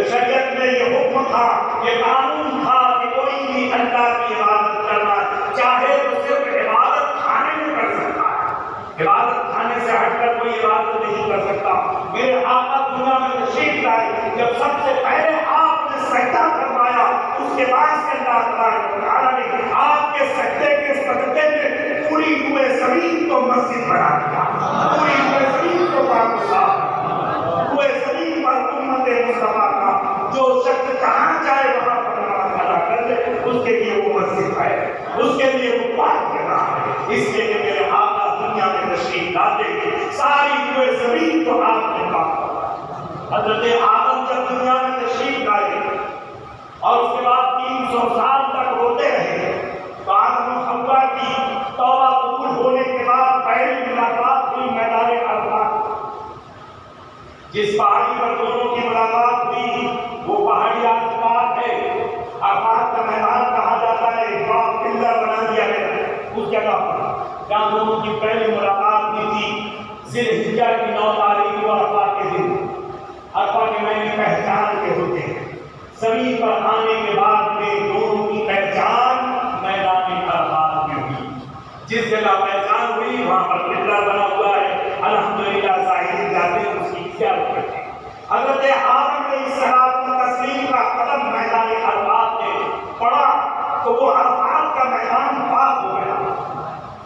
شریعت میں یہ حکم تھا، یہ قانون تھا کہ کوئی بھی اللہ کی عبادت کرنا چاہے تو صرف عبادت خانے میں کر سکتا ہے، عبادت خانے سے ہٹ کر کوئی عبادت نہیں کر سکتا۔ میرے آقا دنیا میں تشریف لائے، جب سب سے پہلے آپ نے سجدہ کروایا، اس کے بعد سے اللہ تبارک و تعالیٰ نے آپ کے سجدے کے صدقے میں پوری روئے زمین کو مسجد بنا دیا، پوری روئے زمین کو پاک و صاف، روئے زمین پر امت مصطفیٰ کا جو شخص جہاں چاہے وہاں پر نماز ادا کر لے، اس کے لیے وہ مسجد ہے، اس کے لیے وہ پاک جگہ ہے۔ اس لیے کہ میرے آقا دنیا میں تشریف لاتے ہیں، ساری روئے زمین کو آپ نے پاک کیا۔ حضرت آدم جب دنیا میں تشریف لائے اور اس کے بعد 300 سال تک روتے رہے، تو آدم و حوا کی توبہ قبول ہونے کے بعد پہلی ملاقات ہوئی میدان عرفات۔ جس پہاڑی پر دونوں کی ملاقات ہوئی وہ پہاڑی عرفات ہے، عرفات کا میدان کہا جاتا ہے، ایک بڑا قلعہ بنا دیا گیا اس جگہ پر جہاں دونوں کی پہلی ملاقات ہوئی تھی۔ ذی الحجہ کی 9 تاریخ کو عرفات کے دن، عرفات کے معنی پہچان کے ہوتے ہیں۔ زمین پر آنے کے بعد میں دونوں کی پہچان میدان عرفات میں ہوئی۔ جس جگہ پہچان ہوئی وہاں پر قلعہ بنا ہوا ہے، الحمدللہ ظاہر جاتے ہیں اس کی زیارت کرتے ہیں۔ حضرت آدم علیہ السلام تسلیم کا قدم میدان عرفات میں پڑا تو وہ عرفات کا میدان پاک ہو گیا۔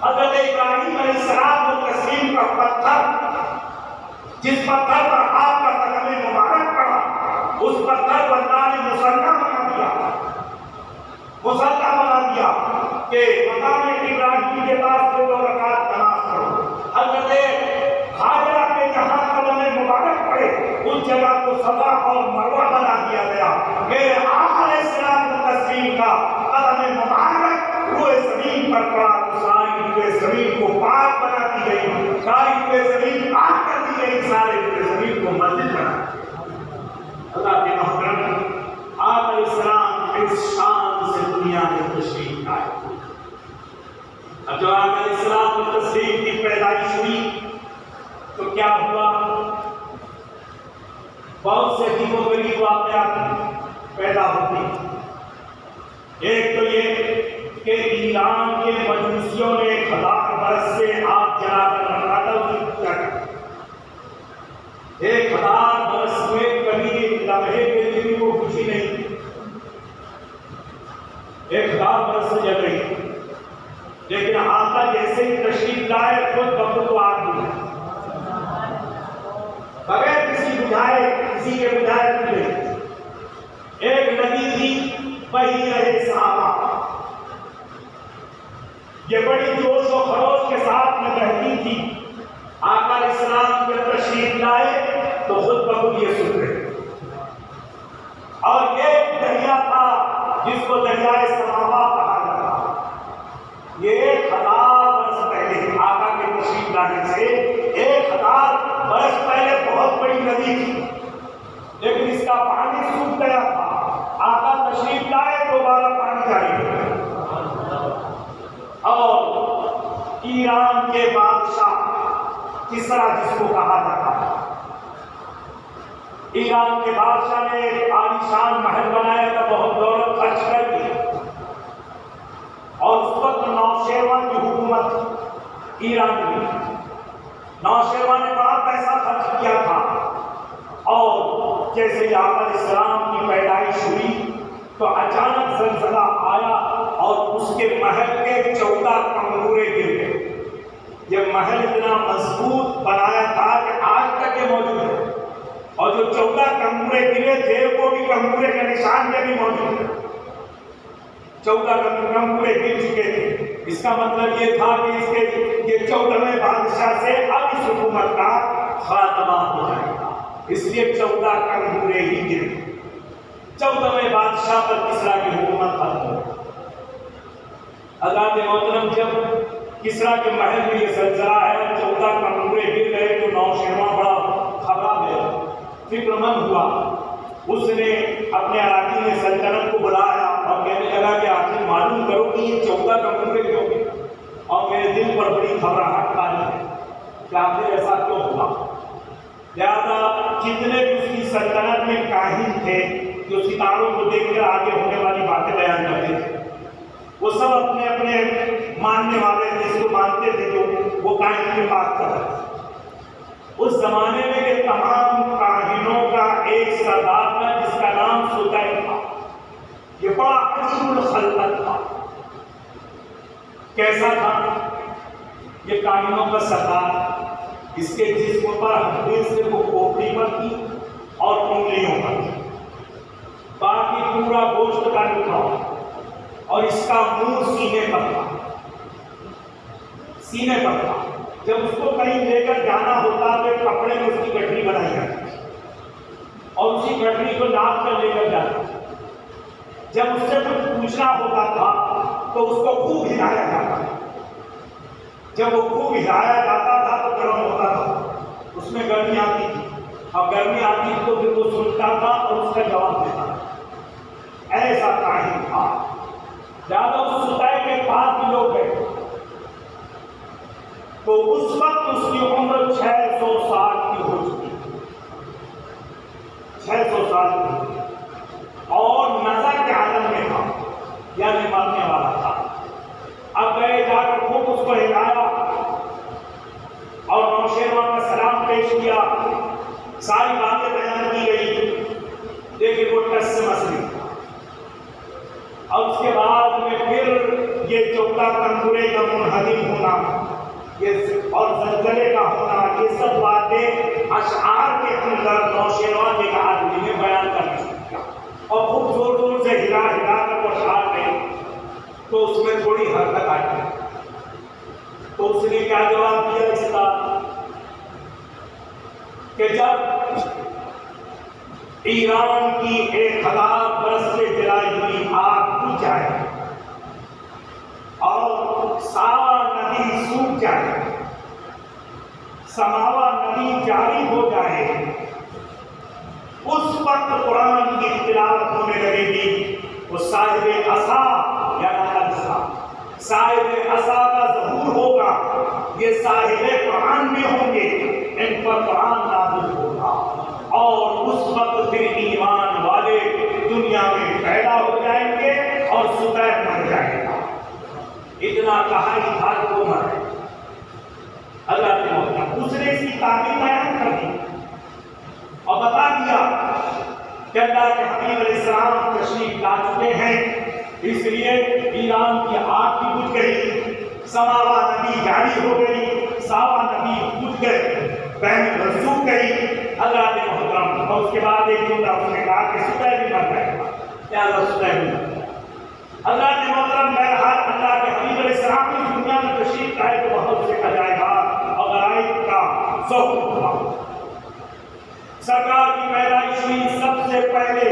حضرت ابراہیم علیہ السلام تسلیم کا پتھر، جس پتھر پر آپ کا قدم مبارک پڑا، اس پتھر کو اللہ نے مسلح بنا دیا، مسلح بنا دیا کہ مقام ابراہیم کے پاس 2 رکعت نماز پڑھو۔ حضرت ہاجرہ کے جہاں قدم مبارک پڑے اس جگہ کو صفا اور مروہ بنا دیا گیا۔ میرے آقا علیہ السلام تسلیم کا قدم مبارک روئے زمین پر پڑا تو ساری روئے زمین کو پاک بنا دی گئی، ساری روئے زمین پاک کر دی گئی، سارے روئے زمین کو مسجد بنا دی گئی۔ اللہ کے محترم آقا علیہ السلام اس شان سے دنیا میں تشریف لائے۔ اب جب آقا علیہ السلام کی تشریف کی پیدائش ہوئی تو کیا ہوا؟ بہت سے عجیب و غریب واقعات پیدا ہوتے ہیں۔ ایک تو یہ کہ ایران کے مجوسیوں نے 1000 برس سے آگ جلا کر رکھا تھا، اس کی پوجا کرتے 1000 برس میں کبھی ایک لمحے کے لیے بھی وہ خوشی نہیں تھی، 1000 برس سے جل رہی تھی، لیکن آقا جیسے ہی تشریف لائے خود بخود کو آگ بجھائی، بغیر کسی بجھائے، کسی کے بجھائے بجھے۔ ایک ندی تھی بہی رہے صحابہ، یہ بڑی جوش و خروش کے ساتھ میں بہتی تھی۔ آقا علیہ السلام جب تشریف لائے تو خود بخود یہ سن رہے، اور ایک دریا تھا جس کو دریائے سماوا کہا جاتا، یہ 1000 برس پہلے آقا کے تشریف لانے سے 1000 برس پہلے بہت بڑی ندی تھی، لیکن اس کا پانی سوکھ گیا تھا۔ آقا تشریف لائے دوبارہ پانی جاری ہو گیا، اور ایران کے بادشاہ کسرا جس کو کہا جاتا ہے، ایران کے بادشاہ نے ایک عالیشان محل بنایا تھا، بہت دولت خرچ کر دی، اور اس وقت نوشیروان کی حکومت ایران میں، نوشیروان نے بڑا پیسہ خرچ کیا تھا، اور جیسے ہی آقا علیہ السلام کی پیدائش ہوئی تو اچانک زلزلہ آیا اور اس کے محل کے 14 کمرے گر گئے۔ یہ محل اتنا مضبوط بنایا تھا کہ آج تک یہ موجود ہے، اور جو 14 کمرے گرے تھے وہ بھی کمرے کے نشان میں بھی موجود ہے، 14 کمرے گر چکے تھے۔ اس کا مطلب یہ تھا کہ اس کے یہ 14ویں بادشاہ سے اب اس حکومت کا خاتمہ ہو جائے گا، اس لیے 14 کمرے ہی گرے۔ 14ویں بادشاہ پر کسرا کی حکومت ختم ہو۔ حضرات محترم، جب کسرا کے محل میں یہ زلزلہ ہے اور 14 کمرے گر گئے تو نوشیروان بڑا گھبرا گیا، فکر مند ہوا، اس نے اپنے علاقے میں سلطنت کو بلایا اور کہنے لگا کہ آخر معلوم کرو کہ یہ 14 کمرے کیوں گے، اور میرے دل پر بڑی گھبراہٹ تاری ہے کہ آخر ایسا کیوں ہوا۔ لہٰذا جتنے بھی اس کی سلطنت میں کاہن تھے جو ستاروں کو دیکھ کر آگے ہونے والی باتیں بیان کرتے تھے، وہ سب اپنے اپنے ماننے والے جس کو مانتے تھے جو وہ کاہن کی بات کر رہے تھے۔ اس زمانے میں یہ تمام کاہنوں کا ایک سردار تھا جس کا نام سطیع تھا۔ یہ بڑا عظیم الخلقت تھا۔ کیسا تھا؟ یہ کاہنوں کا سردار، اس کے جسم پر ہڈی سے وہ کھوپڑی پر تھی اور انگلیوں پر تھی، باقی پورا گوشت کا نکلا، اور اس کا منہ سینے پر تھا، سینے پر تھا۔ جب اس کو کہیں لے کر جانا ہوتا تو ایک کپڑے میں اس کی گٹھڑی بنائی جاتی اور اسی گٹھڑی کو ناپ کر لے کر جاتا۔ جب اس سے کچھ پوچھنا ہوتا تھا تو اس کو خوب ہلایا جاتا، جب وہ خوب ہلایا جاتا تھا تو گرم ہوتا تھا، اس میں گرمی آتی تھی، اور گرمی آتی تو پھر وہ سنتا تھا اور اس کا جواب دیتا تھا۔ ایسا کاہن تھا۔ زیادہ اس سطیع کے پاس بھی لوگ گئے تو اس وقت اس کی عمر 600 سال کی ہو چکی، 600 سال کی، اور نظر کے عالم میں تھا، یعنی مرنے والا تھا۔ اب گئے، جا کر خوب اس کو ہلایا اور نوشیروان کا سلام پیش کیا، ساری باتیں بیان کی گئی، لیکن وہ ٹس سے مسئلہ تھا۔ اور اس کے بعد میں پھر یہ 14 کنکرے کا منہدم ہونا اور زلزلے کا ہونا، یہ سب باتیں اشعار کے اندر نوشیروان ایک آدمی نے بیان کرنا شروع کیا، اور خوب زور زور سے ہلا ہلا کر وہ اشعار گئے تو اس میں تھوڑی حرکت آئی۔ تو اس نے کیا جواب دیا اس کا کہ جب ایران کی 1000 برس سے جلائی ہوئی آگ بجھ جائے اور ساوا ندی سوکھ جائے، سماوا ندی جاری ہو جائے، اس وقت قرآن کی تلاوت ہونے لگے گی، وہ صاحب عصا یا عصا، صاحب عصا کا ظہور ہوگا، یہ صاحب قرآن میں ہوں گے، ان پر قرآن نازل ہوگا، اور اس وقت پھر ایمان والے دنیا میں پیدا ہو جائیں گے اور سطیع مر جائے گا۔ اتنا کہا ہی تھا تو مر گئے۔ اللہ نے ہوتا اس نے اس کی تعبیر بیان کر دی اور بتا دیا کہ اللہ کے حبیب علیہ السلام تشریف لا چکے ہیں، اس لیے ایران کی آگ بھی بجھ گئی، سماوا ندی جاری ہو گئی، ساوا ندی بجھ گئے، بہن سوکھ گئی۔ اللہ نے محترم اور اس کے بعد ایک جملہ اس نے کہا کہ سطیع بھی مر جائے گا، کیا سطیع بھی مر جائے گا۔ اللہ نے محترم بہرحال اللہ کے حبیب علیہ السلام کی دنیا میں تشریف لائے تو بہت سے عجائبات اور غرائب کا ذوق ہوا۔ سرکار کی پیدائش ہوئی، سب سے پہلے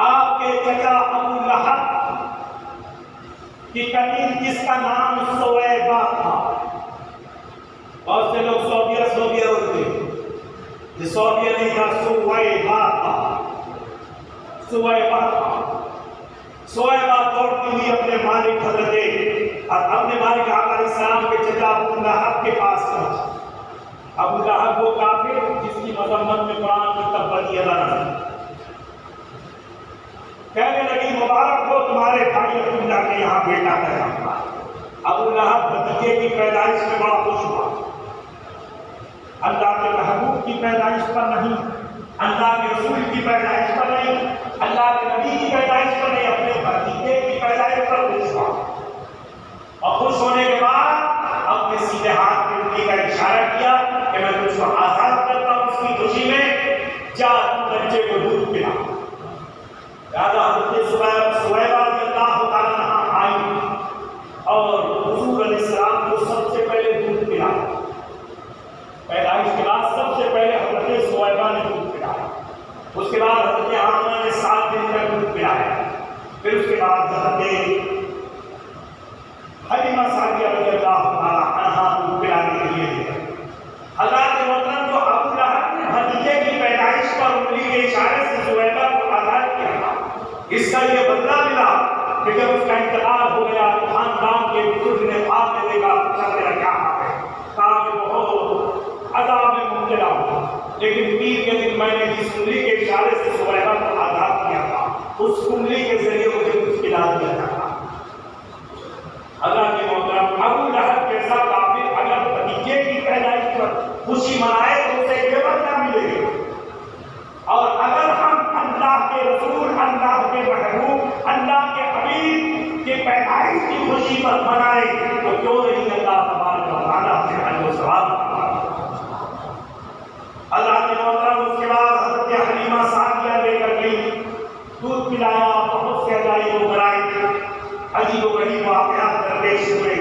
آپ کے چچا ابو لہب کی کنیز جس کا نام سویبہ تھا، بہت سے لوگ صوبیہ ہوتے یہ صوبیہ نہیں تھا، سویبہ تھا، سویبہ تھا۔ سویبہ دوڑتی ہوئی اپنے مالک اپنے مالک آقا علیہ السلام کے چچا ابو لہب کے پاس پہنچا۔ ابو لہب وہ کافر جس کی مذمت میں قرآن کی تبتی ادا نہیں، کہنے لگی مبارک ہو تمہارے بھائی عبداللہ کے یہاں بیٹا پیدا ہوا۔ ابو لہب بھتیجے کی پیدائش میں بڑا خوش ہوا، اللہ کے محبوب کی پیدائش پر نہیں، اللہ کے رسول کی پیدائش پر نہیں، اللہ کے نبی کی پیدائش پر نہیں، اپنے بھتیجے کی پیدائش پر خوش ہوا، اور خوش ہونے کے بعد اپنے سیدھے ہاتھ میں انگلی کا اشارہ کیا کہ میں تجھ کو آزاد کرتا ہوں، اس کی خوشی میں جا بچے کو دودھ پلا۔ لہٰذا حضرت سویبہ رضی اللہ تعالیٰ عنہا آئی اور حضور علیہ السلام کو سب سے پہلے دودھ پلایا۔ پیدائش کے بعد سب سے پہلے حضرت سویبہ نے دودھ پلایا، اس کے بعد حضرت آمنہ نے 7 دن تک دودھ پلایا، پھر اس کے بعد حضرت حلیمہ سعدیہ رضی اللہ تعالیٰ عنہا دودھ پلانے کے لیے گئے۔ حضرات محترم جو ابو لہب نے بھتیجے کی پیدائش پر انگلی کے اشارے سے زبیدہ کو آزاد کیا تھا. اس کا یہ بدلہ ملا کہ جب اس کا انتقال ہو گیا تو خاندان کے بزرگ نے خواب میں دیکھا پوچھا تیرا کیا حال ہے؟ کہا کہ بہت عذاب میں مبتلا ہوا، لیکن پیر کے دن میں نے جس انگلی کے اشارے سے زبیدہ کو آزاد کیا تھا اس انگلی کے ذریعے مجھے کچھ کھلا دیا تھا. اللہ کے محترم، ابو لہب جیسا کافر اگر بھتیجے کی پیدائش پر خوشی منائے تو اسے یہ بدلہ ملے گا، اور اگر ہم اللہ کے رسول، اللہ کے محبوب، اللہ کے حبیب کے پیدائش کی خوشی پر منائے تو کیوں نہیں اللہ تبارک و تعالیٰ سے اجر و ثواب. اللہ کے محترم، اس کے بعد حضرت حلیمہ سعدیہ لے کر گئی، دودھ پلایا، بہت سے عجائب و غرائب عجیب و غریب واقعات درپیش ہوئے،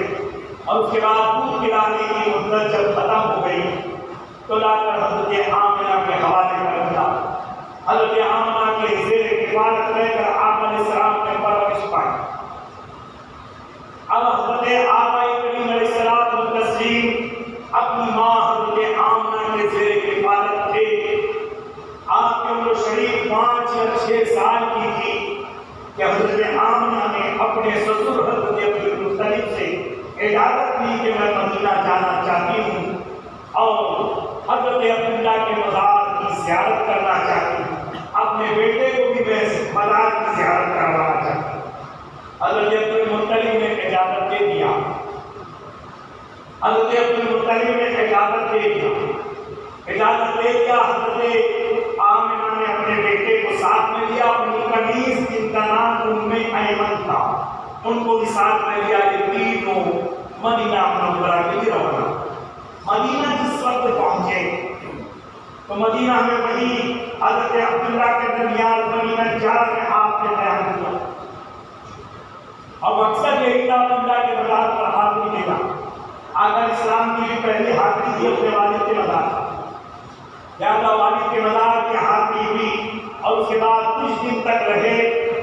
اور اس کے بعد دودھ پلانے کی مدت جب ختم ہو گئی تو لا کر حضرت آمنہ کے حوالے کر دیا. حضرت آمنہ کے زیر کفالت لے کر آقا علیہ السلام نے پرورش پائی. اب حضرت آقا کریم علیہ الصلوۃ والتسلیم اپنی ماں حضرت آمنہ کے زیر کفالت تھے. آپ کی عمر شریف 5 یا 6 سال کی تھی کہ حضرت آمنہ نے اپنے سسر حضرت عبدالمطلب سے اجازت دی کہ میں مدینہ جانا چاہتی ہوں اور حضرت عبداللہ کے مزار کی زیارت کرنا چاہتی ہوں، اپنے بیٹے کو بھی میں مزار کی زیارت کروانا چاہتی ہوں. حضرت عبدالمطلب نے اجازت دے دیا. حضرت عبدالمطلب نے اجازت دے دیا. حضرت آمنہ نے اپنے بیٹے کو ساتھ میں لیا. اپنی قمیص جن کا نام ام ایمن تھا ان کو بھی ساتھ میں لیا. یہ تینوں مدینہ منورہ کے لیے روانہ. مدینہ جس وقت پہنچے تو مدینہ میں وہی حضرت عبداللہ کے درمیان مدینہ جار میں آپ نے بیان کیا، اور مقصد یہی تھا عبداللہ کے مزار پر ہاتھ نہیں دینا. آقا اسلام کی بھی پہلی حاضری تھی اپنے والد کے مزار پر، لہذا والد کے مزار کے ہاتھ کی ہوئی، اور اس کے بعد کچھ دن تک رہے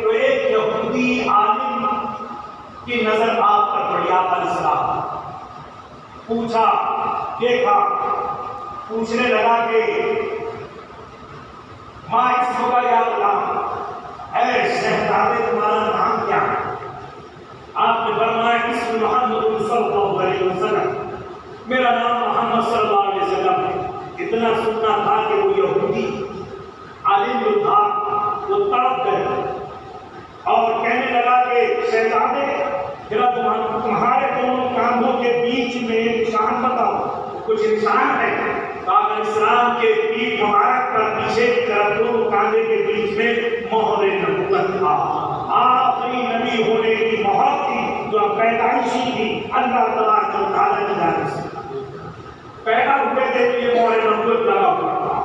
تو ایک یہودی عالم کی نظر آپ پر پڑی. آقا علیہ السلام پوچھا، دیکھا، پوچھنے لگا کہ ماں اس ہوگا یا غلام، اے شہزادے تمہارا نام کیا ہے؟ آپ نے فرمایا اسم محمد صلی اللہ علیہ وسلم، میرا نام محمد صلی اللہ علیہ وسلم ہے. اتنا سننا تھا کہ وہ یہودی عالم جو تھا وہ تڑپ گئے اور کہنے لگا کہ شہزادے ذرا تمہارے دونوں کاندھوں کے بیچ میں نشان بتاؤ، کچھ نشان ہے؟ آقا اسلام کے پیٹھ مبارک پر پیچھے کی طرف دونوں کاندھے کے بیچ میں مہر نبوت تھا. آخری نبی ہونے کی مہر تھی جو پیدائشی تھی، اللہ تبارک و تعالیٰ کی جانب سے پیدا ہوئے تھے تو یہ مہر نبوت لگا ہوا تھا.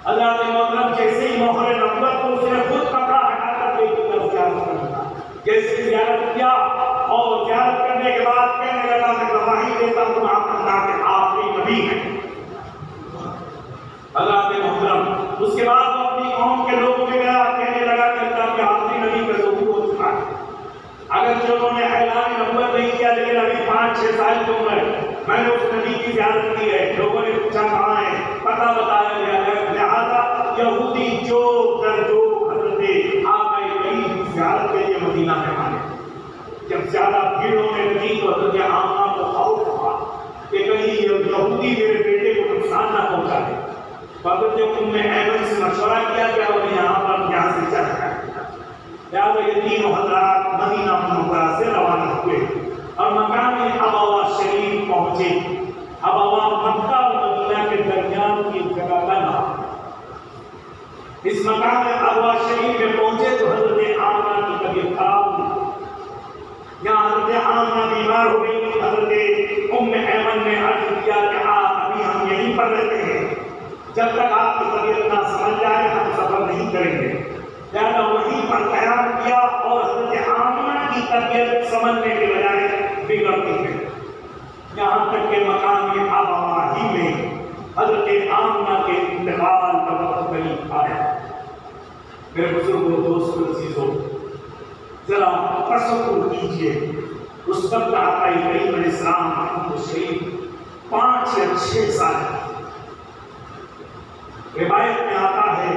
اللہ کے محترم جیسے ہی مہر نبوت کو اس نے خود کپڑا ہٹا کر کے زیارت کرنا، جیسے زیارت کیا اور زیارت کرنے کے بعد کہنے لگا میں گواہی دیتا ہوں آپ اللہ کے آخری نبی ہیں. اللہ کے محترم اس کے بعد وہ اپنی قوم کے لوگوں میں گیا، کہنے لگا کہ اللہ کے آخری نبی کا ظہور ہو چکا ہے. اگرچہ انہوں نے اعلان نبوت نہیں کیا لیکن ابھی 5-6 سال کی عمر ہے. میں نے اس نبی کی زیارت کی ہے. لوگوں نے پوچھا کہاں ہے، پتہ بتایا گیا ہے. لہٰذا یہودی جو حضرت آقا کی زیارت کے لیے مدینہ میں آئے. جب زیادہ بھیڑ ہونے لگی تو حضرت آمنہ کو خوف ہوا کہ کہیں یہودی میرے بیٹے کو نقصان نہ پہنچا دے. حضرت ام ایمن سے مشورہ کیا کہ انہیں یہاں سے چل جائے. لہٰذا یہ تینوں حضرات مدینہ منورہ سے روانہ ہوئے اور مقام ابوا شریف پہنچے. ابوا مکہ اور مدینہ کے درمیان کی جگہ کا نام. اس مقام ابوا شریف میں پہنچے تو حضرت آمنہ کی طبیعت خراب ہوئی. یہاں حضرت آمنہ بیمار ہو گئی. حضرت ام ایمن نے عرض کیا کہ آپ ابھی ہم یہیں پر رہتے ہیں، جب تک آپ کی طبیعت نہ سمجھ جائے ہم سفر نہیں کریں گے. لہٰذا وہیں پر قیام کیا اور حضرت آمنہ کی طبیعت سمجھنے کے بجائے بگڑتی ہے. یہاں تک کہ مقام ابوا ہی میں حضرت آمنہ کے انتقال کا وقت قریب آیا. میرے بزرگوں، دوستوں، عزیزوں، ذرا تصور کیجیے اس وقت آقا کریم علیہ السلام کو شریف 5 یا 6 سال. روایت میں آتا ہے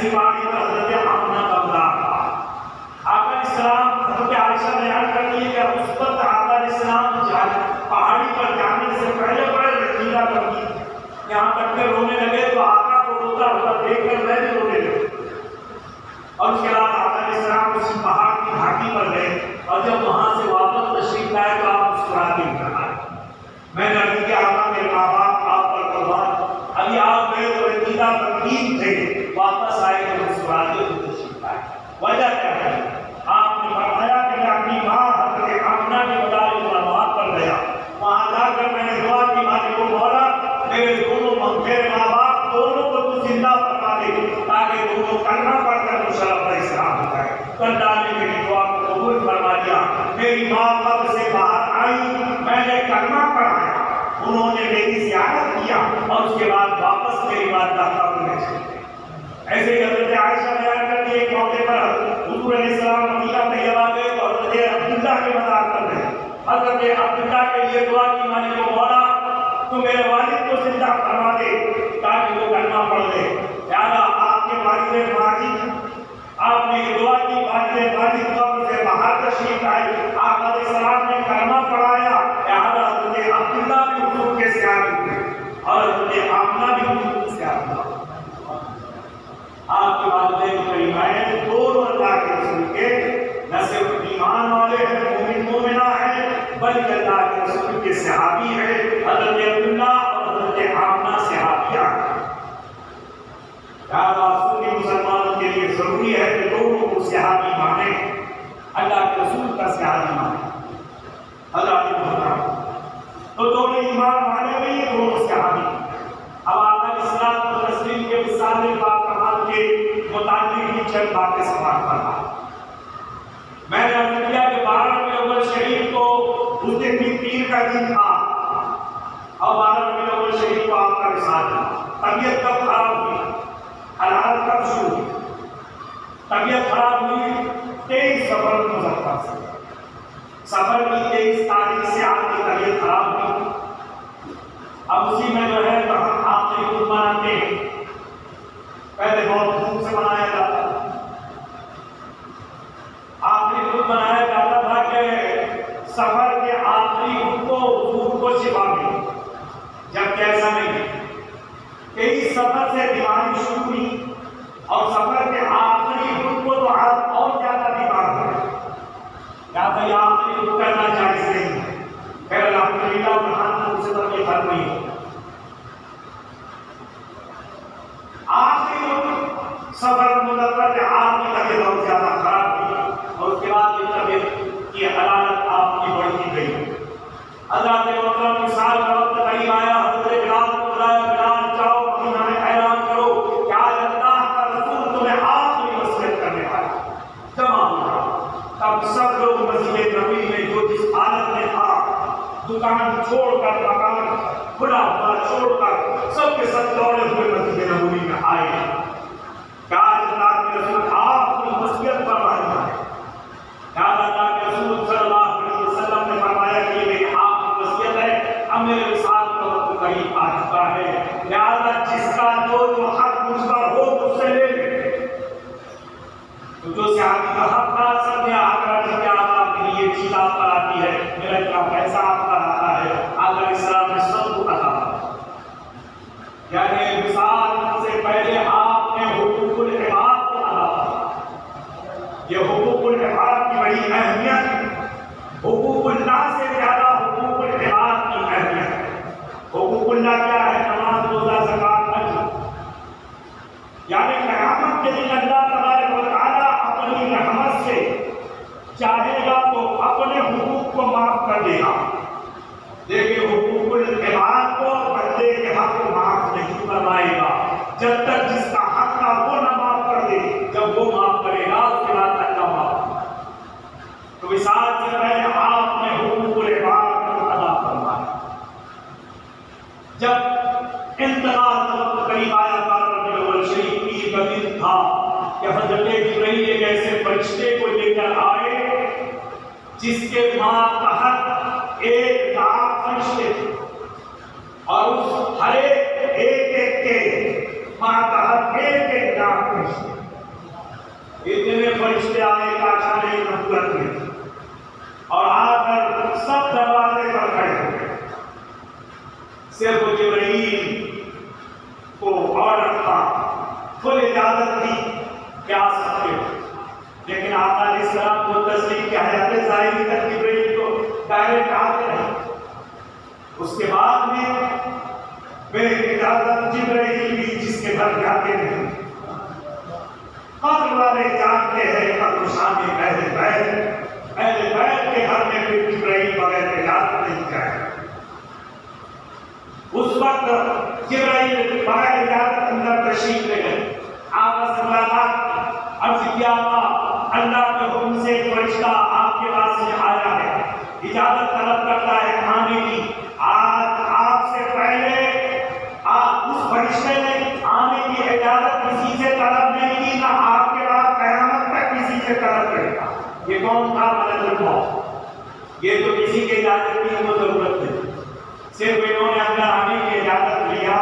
ایسی پہاڑی پر حضرت آمنہ کا مزار تھا۔ آقا علیہ السلام حضرت عائشہ بیان کرتی ہے کہ اس وقت آقا علیہ السلام پہاڑی پر جانے سے پہلے بڑے رنجیدہ کرتی تھی، یہاں تک کہ رونے لگے تو آقا کو روتا ہوا دیکھ کر میں بھی رونے لگا۔ اور اس کے بعد آقا علیہ السلام اسی پہاڑ کی گھاٹی پر گئے اور جب وہاں سے واپس تشریف لائے تو آپ مسکراتے نظر آئے۔ میں نے عرض کیا آقا میرے ماں باپ آپ پر قربان، ابھی آپ گئے تو رنجیدہ غمگین تھے، واپس آئے تو مسکراتے ہوئے تشریف لائے، وجہ کیا ہے؟ آپ نے فرمایا کہ میں اپنی ماں حضرت آمنہ کے مدار مقامات پر گیا، وہاں جا کر میں نے دعا کی مالک و مولا میرے ماں باپ دونوں کو تو زندہ فرما دے تاکہ دونوں کلمہ پڑھ کر مشرف اسلام ہو جائے۔ اللہ نے میری دعا کو قبول فرما لیا، میری ماں قبر سے باہر آئی، میں نے کلمہ پڑھایا، انہوں نے میری زیارت کیا اور اس کے بعد واپس میری بات قبر میں چلی گئی۔ ایسے ہی حضرت عائشہ بیان کرتی ہے ایک موقع پر حضور علیہ السلام مدینہ طیبہ گئے تو حضرت عبداللہ کے مزار پر گئے، حضرت عبداللہ کے لیے دعا کی مالک و مولا تو میرے والد کو زندہ فرما دے تاکہ وہ کلمہ پڑھ لے۔ لہٰذا آپ کے والد ماجد، آپ نے یہ دعا کی، والد ماجد قبر سے باہر تشریف آئے، آقا علیہ السلام نے کلمہ پڑھایا، لہٰذا حضرت عبداللہ بھی حضور کے سیاح ہوئے اور حضرت آمنہ بھی حضور کے سیاح ہوئے۔ آپ کے والدین کریمین دونوں اللہ کے رسول کے نہ صرف ایمان والے ہیں، مومن مومنہ ہیں، بلکہ اللہ کے رسول کے صحابی ہیں، حضرت عبداللہ اور حضرت آمنہ صحابیہ ہیں۔ لہٰذا سنی مسلمانوں کے لیے ضروری ہے کہ دونوں کو صحابی مانیں، اللہ کے رسول کا صحابی مانیں، اللہ کے محترم تو دونوں ایمان والے بھی دونوں صحابی۔ اب آقا علیہ السلام و تسلیم کے مثال پاک کمال کے متعلق ہی چند باتیں سماعت کرنا۔ میں نے عرض کیا کہ 12 ربیع الاول شریف کو اس دن بھی پیر کا دن تھا اور 12 ربیع الاول شریف کو آپ کا وصال تھا۔ طبیعت کب خراب ہوئی؟ حالات کب شروع ہوئی؟ طبیعت خراب ہوئی 23 سفر مظفر سے، سفر کی 23 تاریخ سے آپ کی طبیعت خراب ہوئی۔ اب اسی میں جو ہے تو ہم آخری خود مناتے ہیں، پہلے بہت دھوم سے منایا جاتا تھا، آخری خود منایا جاتا تھا کہ سفر کے آخری خود کو حضور کو شفا ملی، جب کیسا نہیں کہ اس سفر سے بیماری شروع ہوئی اور سفر کے آخری خود کو تو آپ اور زیادہ بیمار ہوئے، یا تو یہ آخری خود کرنا جائز نہیں ہے، پھر الحمدللہ جہان سے تو یہ حل نہیں ہو۔ آخری وقت سفر مظفر کے آپ کی طبیعت بہت زیادہ خراب ہوئی اور اس کے بعد یہ طبیعت کی حرارت آپ کی بڑھتی گئی۔ حضرت محترم وصال کا وقت قریب آیا، حضرت بلال کو بلایا، بلال جاؤ مدینہ میں اعلان کرو کہ آج اللہ کا رسول تمہیں آخری وصیت کرنے والا، جمع ہو جاؤ۔ تب سب لوگ مسجد نبوی میں جو جس حالت میں تھا، دکان چھوڑ کر، مکان کھلا ہوا چھوڑ کر، سب کے سب دوڑے ہوئے مسجد نبوی میں آئے کہ آج اللہ کے رسول آخری وصیت فرمائی ہے۔ اللہ کے رسول صلی اللہ علیہ وسلم نے فرمایا کہ یہ میری آخری وصیت ہے، اب میرے وصال کا وقت قریب آ چکا ہے، لہٰذا جس کا جو حق مجھ پر ہو مجھ سے لے لے۔ تو جو صحابی کا حق تھا سب نے آ کر کہ آپ کے لیے چیز آپ پر آتی ہے، میرا اتنا پیسہ آپ پر آتا ہے، آقا علیہ السلام نے سب کو کہا، یعنی وصال سے پہلے آپ نے حقوق العباد کو ادا کیا۔ یہ حقوق العباد کی بڑی اہمیت، حقوق اللہ سے زیادہ حقوق العباد کی اہمیت۔ حقوق اللہ کیا ہے؟ نماز، روزہ، زکوٰۃ، حج، یعنی قیامت کے دن اللہ تبارک و تعالیٰ اپنی رحمت سے چاہے گا تو اپنے حقوق کو معاف کر دے گا، لیکن حقوق العباد کو بندے کے حق کو معاف نہیں فرمائے گا جب تک جس کا حق تھا وہ نہ معاف کر دے۔ جب وہ معاف کرے گا اس کے بعد اللہ معاف کرے گا۔ تو وصال سے پہلے آپ نے حقوق العباد کو ادا فرمایا۔ جب انتقال کا وقت قریب آیا، 12 ربیع الاول شریف پیر کا دن تھا کہ حضرت جبرائیل ایک ایسے فرشتے کو لے کر آئے جس کے ماتحت 1,00,000 فرشتے تھے اور اس ہر ایک کے ماتحت 1,00,000 فرشتے۔ جبرائیل کو آرڈر تھا، فل اجازت تھی کہ آ سکتے ہو، لیکن آقا علیہ السلام کو تسلیم کی حیات ظاہری تک جبرائیل کو ڈائریکٹ آتے رہے۔ اس کے بعد میں بے اجازت جبرائیل بھی جس کے گھر جاتے نہیں، قبر والے جانتے ہیں قبر شان اہل بیت کے گھر میں پھر جبرائیل بغیر اجازت نہیں جائے۔ اس وقت جبرائیل بغیر اجازت اندر تشریف لے گئے، آپس میں ملاقات، عرض کیا اللہ کے حکم سے ایک فرشتہ آپ کے پاس میں آیا ہے، اجازت طلب کرتا ہے آنے کی۔ آج آپ سے پہلے اس فرشتے نے آنے کی اجازت کسی سے طلب نہیں کی، نہ آپ کے بعد قیامت تک کسی سے طلب کرے گا۔ یہ کون تھا؟ ملک الموت۔ یہ تو کسی کی اجازت کی ہمیں ضرورت نہیں، صرف انہوں نے اندر آنے کی اجازت لیا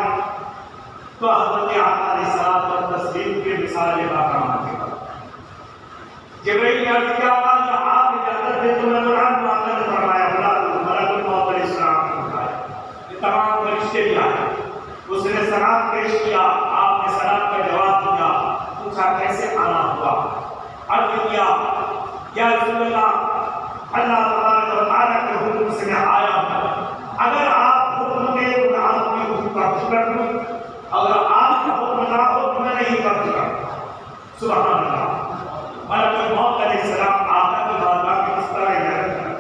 تو حضرت آقا علیہ السلام اور تسلیم کے مثال باقامات کے بعد جبرائیل نے عرض کیا کہ آپ اجازت دے تو میں قرآن معاملہ نے فرمایا ملک الموت علیہ السلام نے فرمایا یہ تمام فرشتے بھی آئے، اس نے سلام پیش کیا، آپ نے سلام کا جواب دیا، پوچھا کیسے آنا ہوا، عرض کیا یا رسول اللہ اللہ تبارک و تعالیٰ کے حکم سے میں آیا ہوں، اگر آپ حکم دیں تو میں آپ کی حکم کا شکر دوں، اگر آپ کا حکم نہ ہو تو میں نہیں کر سکتا۔ سبحان اللہ۔ ملک الموت علیہ السلام آقا کی بارگاہ میں کس طرح حیرت ہے۔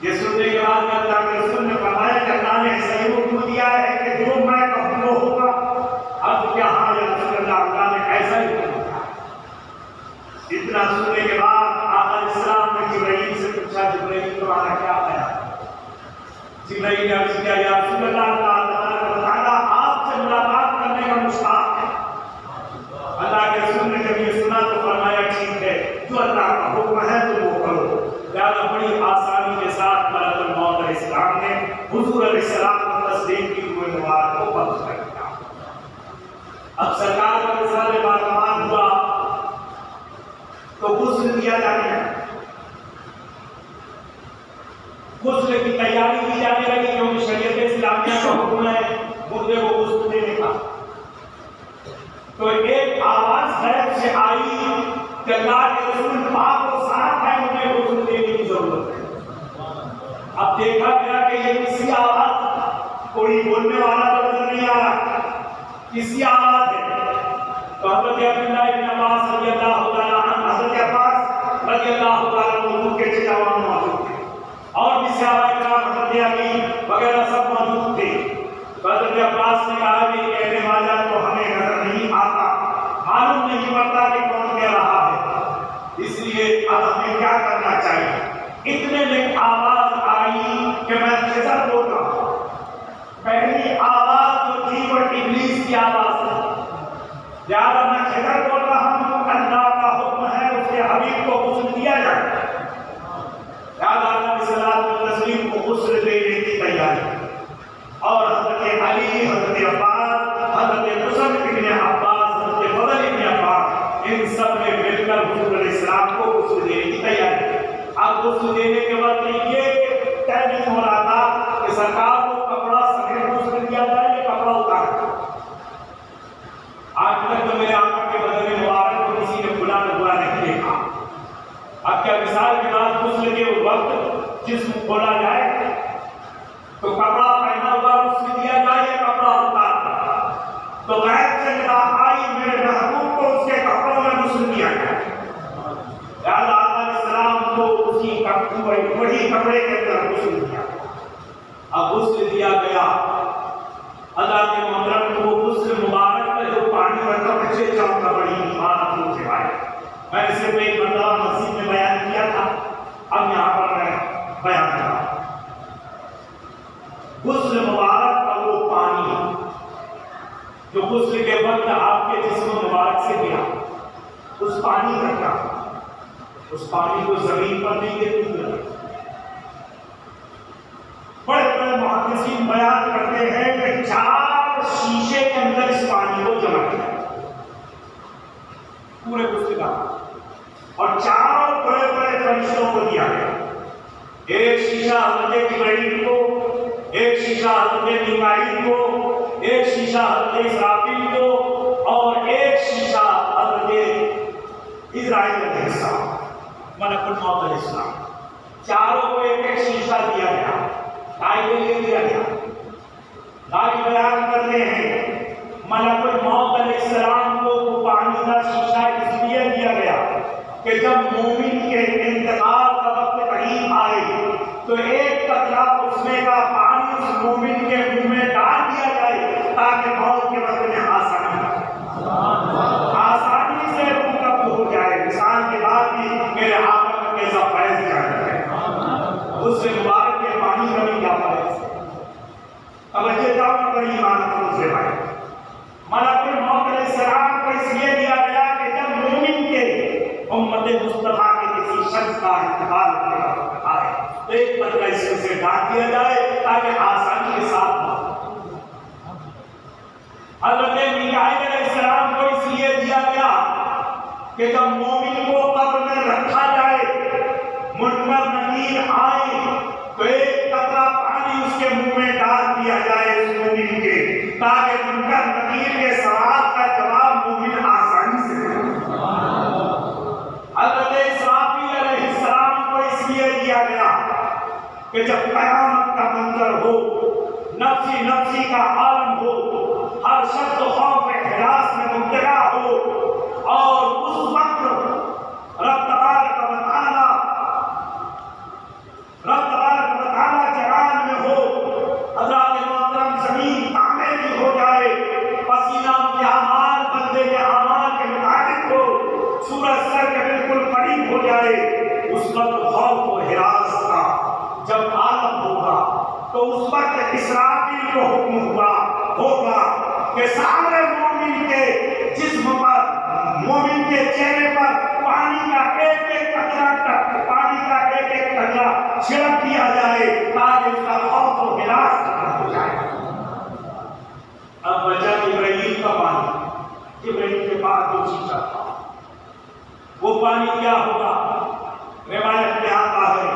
یہ سننے کے بعد اللہ کے رسول نے فرمایا کہ اللہ نے ایسا ہی حکم دیا ہے کہ جو میں کہوں وہ ہوگا۔ اب کیا ہاں یا رسول اللہ، اللہ نے ایسا ہی حکم دیا۔ اتنا سننے کے بعد آقا علیہ السلام نے جبرائیل سے پوچھا جبرائیل تمہارا کیا خیال ہے؟ جبرائیل نے عرض کیا یا رسول اللہ تعالیٰ آپ سے ملاقات کرنے کا مشتاق ہے۔ اللہ کے رسول نے جب یہ سنا تو فرمایا ٹھیک ہے، جو اللہ کا حکم ہے تو وہ کرو۔ لہٰذا بڑی آسانی کے ساتھ ملک الموت علیہ السلام نے حضور علیہ السلام کو تسلیم کی ہوئے نوار کو بند کر دیا۔ اب سرکار کا مثال باقامات ہوا تو غسل دیا جانے لگا، غسل کی تیاری کی جانے لگی کیونکہ شریعت اسلامیہ کا حکم ہے مردے کو غسل دینے کا۔ تو ایک آواز غیب سے آئی کہ اللہ کے رسول پاک و صاف ہے، مجھے غسل دینے کی ضرورت ہے۔ اب دیکھا گیا کہ یہ کسی آواز، کوئی بولنے والا تو نظر نہیں آ رہا، کسی آواز ہے۔ تو حضرت عبداللہ ابن عباس رضی اللہ تعالیٰ عنہ، حضرت عباس رضی اللہ تعالیٰ عنہ کے چچا موجود تھے، اور بھی صحابہ کرام حضرت علی وغیرہ سب موجود تھے۔ حضرت عباس نے کہا کہ کہنے والا تو ہمیں نظر نہیں آتا، معلوم نہیں پڑتا کہ کون کہہ رہا ہے، اس لیے اب ہمیں کیا کرنا چاہیے؟ اتنے میں آواز آئی کہ میں خضر بول رہا ہوں۔ پہلی آواز جو تھی وہ ابلیس کی آواز تھی، لہٰذا میں خضر بول رہا ہوں، اللہ کا حکم ہے اس کے حبیب کو غسل دیا جائے۔ لہٰذا نبی صلی اللہ علیہ وسلم کو غسل دینے کی تیاری، اور حضرت علی، حضرت عباس، حضرت حسن ابن عباس، حضرت فضل ابن عباس، ان سب نے مل کر حضور علیہ السلام کو غسل دینے کی تیاری۔ اب غسل دینے کے وقت یہ طے نہیں ہو رہا تھا کہ سرکار کو کپڑا سمیت غسل دیا جائے یا کپڑا اتار دیا۔ آج تک تو میرے آقا کے بدن مبارک کو کسی نے کھلا ہوا نہیں دیکھا۔ اب کیا مثال کے بعد غسل کے وقت جسم کھولا جائے تو کپڑا پہنا ہوا غسل دیا جائے یا کپڑا اتار دیا؟ تو غیب سے ندا آئی میرے محبوب کو اس کے کپڑوں میں غسل دیا جائے۔ لہٰذا آقا علیہ السلام کو اسی وہی کپڑے کے اندر غسل دیا۔ اب غسل دیا گیا، اللہ کے محترم کو غسل مبارک میں جو پانی بھرتا بچے چاہوں کا بڑی ایمان اپنوں سے آئے۔ میں نے صرف ایک مرتبہ مسجد میں بیان کیا تھا، اب یہاں پر میں بیان کر رہا ہوں۔ غسل مبارک کا وہ پانی جو غسل کے وقت آپ کے جسم مبارک سے گیا، اس پانی کا کیا؟ اس پانی کو زمین پر نہیں دیتے۔ بڑے بڑے محدثین بیان کرتے ہیں کہ 4 شیشے کے اندر اس پانی کو جمع کیا پورے غسل کا، اور 4 بڑے بڑے فرشتوں کو دیا گیا۔ ایک شیشہ حضرت جبرائیل کو، ایک شیشہ حضرت میکائیل کو، ایک شیشہ حضرت اسرافیل کو، اور ایک شیشہ حضرت اسرائیل علیہ السلام، ملک الموت علیہ السلام، چاروں کو ایک ایک شیشہ دیا گیا، ڈھائی کے لیے دیا گیا۔ ڈھائی بیان کرتے ہیں ملک الموت علیہ السلام کو پانی کا شیشہ اس لیے دیا گیا کہ جب مومن کے انتقال کا وقت قریب آئے تو ایک قطرہ اس میں کا پانی اس مومن کے منہ میں ڈال دیا جائے تاکہ موت کے وقت میں آسانی سے روح قبض ہو جائے۔ انسان کے بعد بھی میرے آقا کا کیسا فیض جانا ہے، اس سے مبارک کے پانی کا بھی کیا فیض ہے۔ اب اچھے طور پر ایمان افروز سے بھائی، ملک الموت علیہ السلام کو اس لیے دیا گیا کہ جب مومن کے امت مصطفیٰ کے کسی شخص کا انتقال آئے تو ایک قطرہ اس سے ڈال دیا جائے تاکہ آسانی کے ساتھ حضرت میکائیل علیہ السلام کو اس لیے دیا گیا کہ جب مومن کو قبر میں رکھا جائے، منکر نکیر آئے تو ایک قطرہ پانی اس کے منہ میں ڈال دیا جائے اس مومن کے، تاکہ منکر نکیر کے سوال کا جواب مومن آسانی سے دے۔ حضرت اسرافیل علیہ السلام کو اس لیے دیا گیا کہ جب قیامت کا منظر ہو، نفسی نفسی کا عالم ہو، ہر شخص خوف احراس میں مبتلا ہو، اور اس وقت رب تبارک و تعالی جلال میں ہو، حضرات محترم زمین تانبے کی ہو جائے، پسینہ کے اعمال بندے کے اعمال کے مطابق ہو، سورج سر کے بالکل قریب ہو جائے، اس وقت خوف و ہراس کا جب عالم ہوگا تو اس وقت اسرافیل کو حکم ہوگا کہ سارے مومن کے جسم پر، مومن کے چہرے پر پانی کا ایک ایک قطرہ چھڑک دیا جائے تاکہ اس کا خوف و ہراس ختم ہو جائے۔ اب بچا جبرائیل کا پانی، جبرائیل کے پاس جو شیشہ تھا وہ پانی کیا ہوگا؟ روایت میں آتا ہے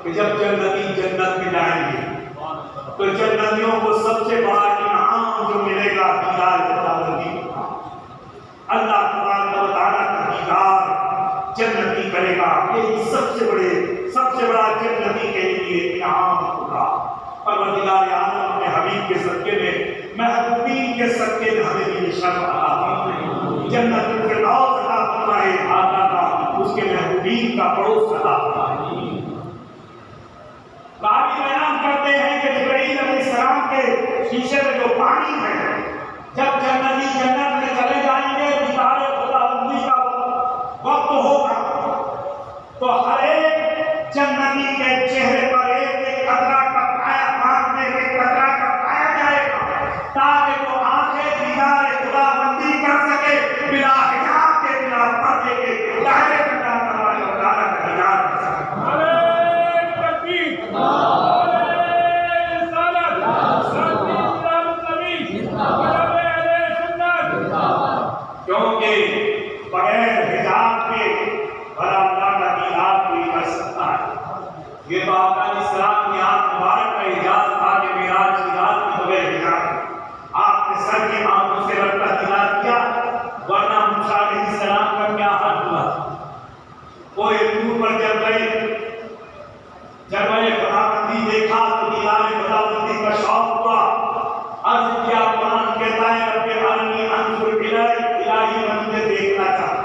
کہ جب جنتی جنت میں جائیں گے تو جنتیوں کو سب سے بڑا انعام جو ملے گا دیدار خداوندی ہوگا۔ اللہ تبارک و تعالیٰ کا دیدار جنتی کرے گا، یہی سب سے بڑا جنتی کے لیے انعام ہوگا۔ پروردگار عالم اپنے حبیب کے صدقے میں، محبوبین کے صدقے میں ہمیں یہ شرف عطا فرمائے، جنت الفردوس عطا فرمائے، آقا کا اس کے محبوبین کا پڑوس عطا فرمائے۔ راوی بیان کرتے ہیں کہ جبرائیل علیہ السلام کے شیشے میں جو پانی ہے، جب جنتی جنت میں چلے جائیں گے، دیدار خداوندی کا وقت ہوگا تو ہر ایک جنتی کے چہرے پر ایک ایک قطرہ کا پایا، آنکھ میں ایک قطرہ کا پایا جائے گا تاکہ وہ آنکھیں دیدار خداوندی کر سکے، بلا حجاب کے، بلا پردے کے، ڈائریکٹ اللہ تبارک و تعالیٰ کا دیدار کر سکے۔ کیونکہ بغیر حجاب کے بھلا اللہ کا دیدار کوئی کر سکتا ہے۔ یہ تو آقا علیہ السلام کی آنکھ مبارک کا اعجاز تھا کہ معراج کی رات میں بغیر حجاب آپ نے سر کی آنکھوں سے رب کا دیدار کیا، ورنہ موسیٰ علیہ السلام کا کیا حال ہوا؟ وہ ایک طور پر جب خداوندی دیکھا تو دیدار خداوندی کا شوق ہوا، عرض کیا، قرآن کہتا ہے رب ارنی انظر الہی میں تجھے دیکھنا چاہتا۔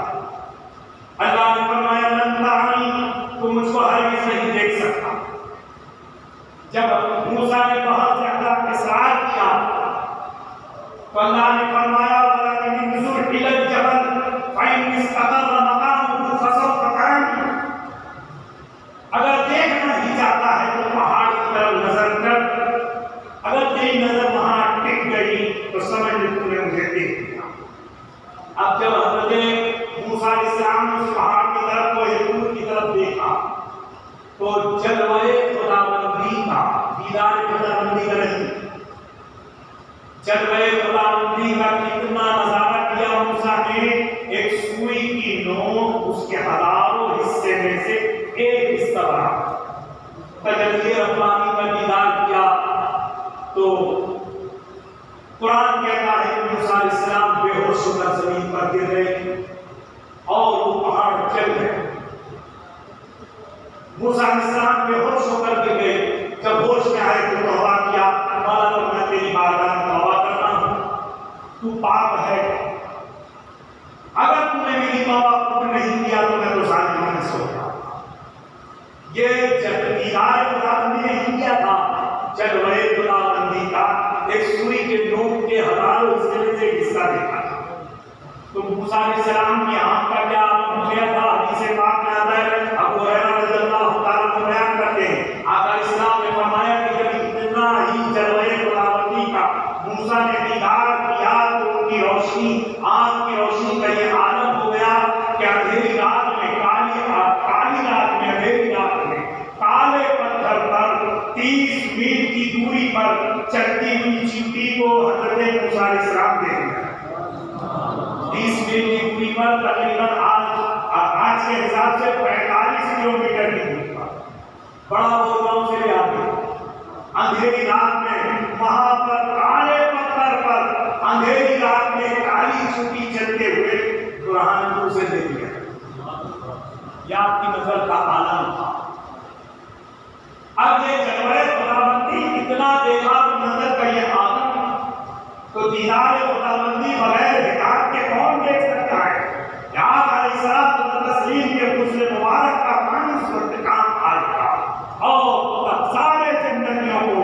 اللہ نے فرمایا لن ترانی، تو مجھ کو ہرگز نہیں دیکھ سکتا۔ جب موسیٰ نے بہت زیادہ اصرار کیا تو اللہ نے فرمایا ولکن انظر الی الجبل فإن استقر مکانہ فسوف ترانی، اگر دیکھنا ہی چاہتا ہے تو پہاڑ کی طرف نظر کر، اگر تیری نظر وہاں ٹک گئی تو سمجھ لے تو نے مجھے دیکھ لیا۔ اب جب حضرت موسیٰ علیہ السلام نے اس پہاڑ کی طرف کو طور کی طرف دیکھا تو جلوہ خداوندی کا، دیدار خداوندی کا نہیں، جلوہ خداوندی کا کتنا نظارہ کیا موسیٰ نے، ایک سوئی کی نوک اس کے ہزاروں حصے میں سے ایک حصہ بنا، تجلی ربانی کا دیدار کیا، قرآن کہتا ہے کہ موسیٰ علیہ السلام بے ہوش ہو کر زمین پر گر گئے اور وہ پہاڑ چل گئے. موسیٰ علیہ السلام بے ہوش ہو کر گر گئے. جب ہوش میں آئے تو توبہ کیا، مولا میں تیری بارگاہ میں توبہ کرتا ہوں، تو پاک ہے، اگر تم نے میری توبہ قبول نہیں کیا تو میں تو ظالموں میں سے ہوگا. یہ جب دیدار خداوندی نے کیا تھا، جلوہ خداوندی کا ایک سوئی کے نوک کے ہزاروں حصے میں سے حصہ دیکھا تھا. تو موسیٰ علیہ السلام کی آنکھ کا کیا کیا تھا؟ حدیث پاک میں آتا ہے، ابو ہریرہ رضی اللہ تعالیٰ عنہ بیان کرتے ہیں، آقا علیہ السلام نے فرمایا کہ جب اتنا ہی جلوہ خداوندی کا موسیٰ نے دیدار کیا تو ان کی روشنی، آنکھ کی روشنی کا یہ عالم ہو گیا کہ اندھیری رات میں، کالی رات میں، اندھیری رات میں کالے پتھر پر 30 میل کی دوری پر چلتی ہوئی چیونٹی کو حضرت موسیٰ علیہ السلام دیکھ لیا. 30 میل کی دوری پر تقریباً آج کے حساب سے 45 کلومیٹر کی دوری پر بڑا بول گاؤں سے بھی آگے اندھیری رات میں وہاں پر کالے پتھر پر اندھیری رات میں کالی چیونٹی چلتے ہوئے قرآن کو سے دیکھ لیا. یہ آپ کی نظر کا عالم تھا. اب یہ جلوہ خداوندی اتنا دیکھا تو نظر کا یہ عالم، تو دیدار خداوندی بغیر ہدایت کے کون دیکھ سکتا ہے؟ یاد علیہ السلام و تسلیم کے غسل مبارک کا پانی اس وقت کام آئے گا اور سارے زندگیوں کو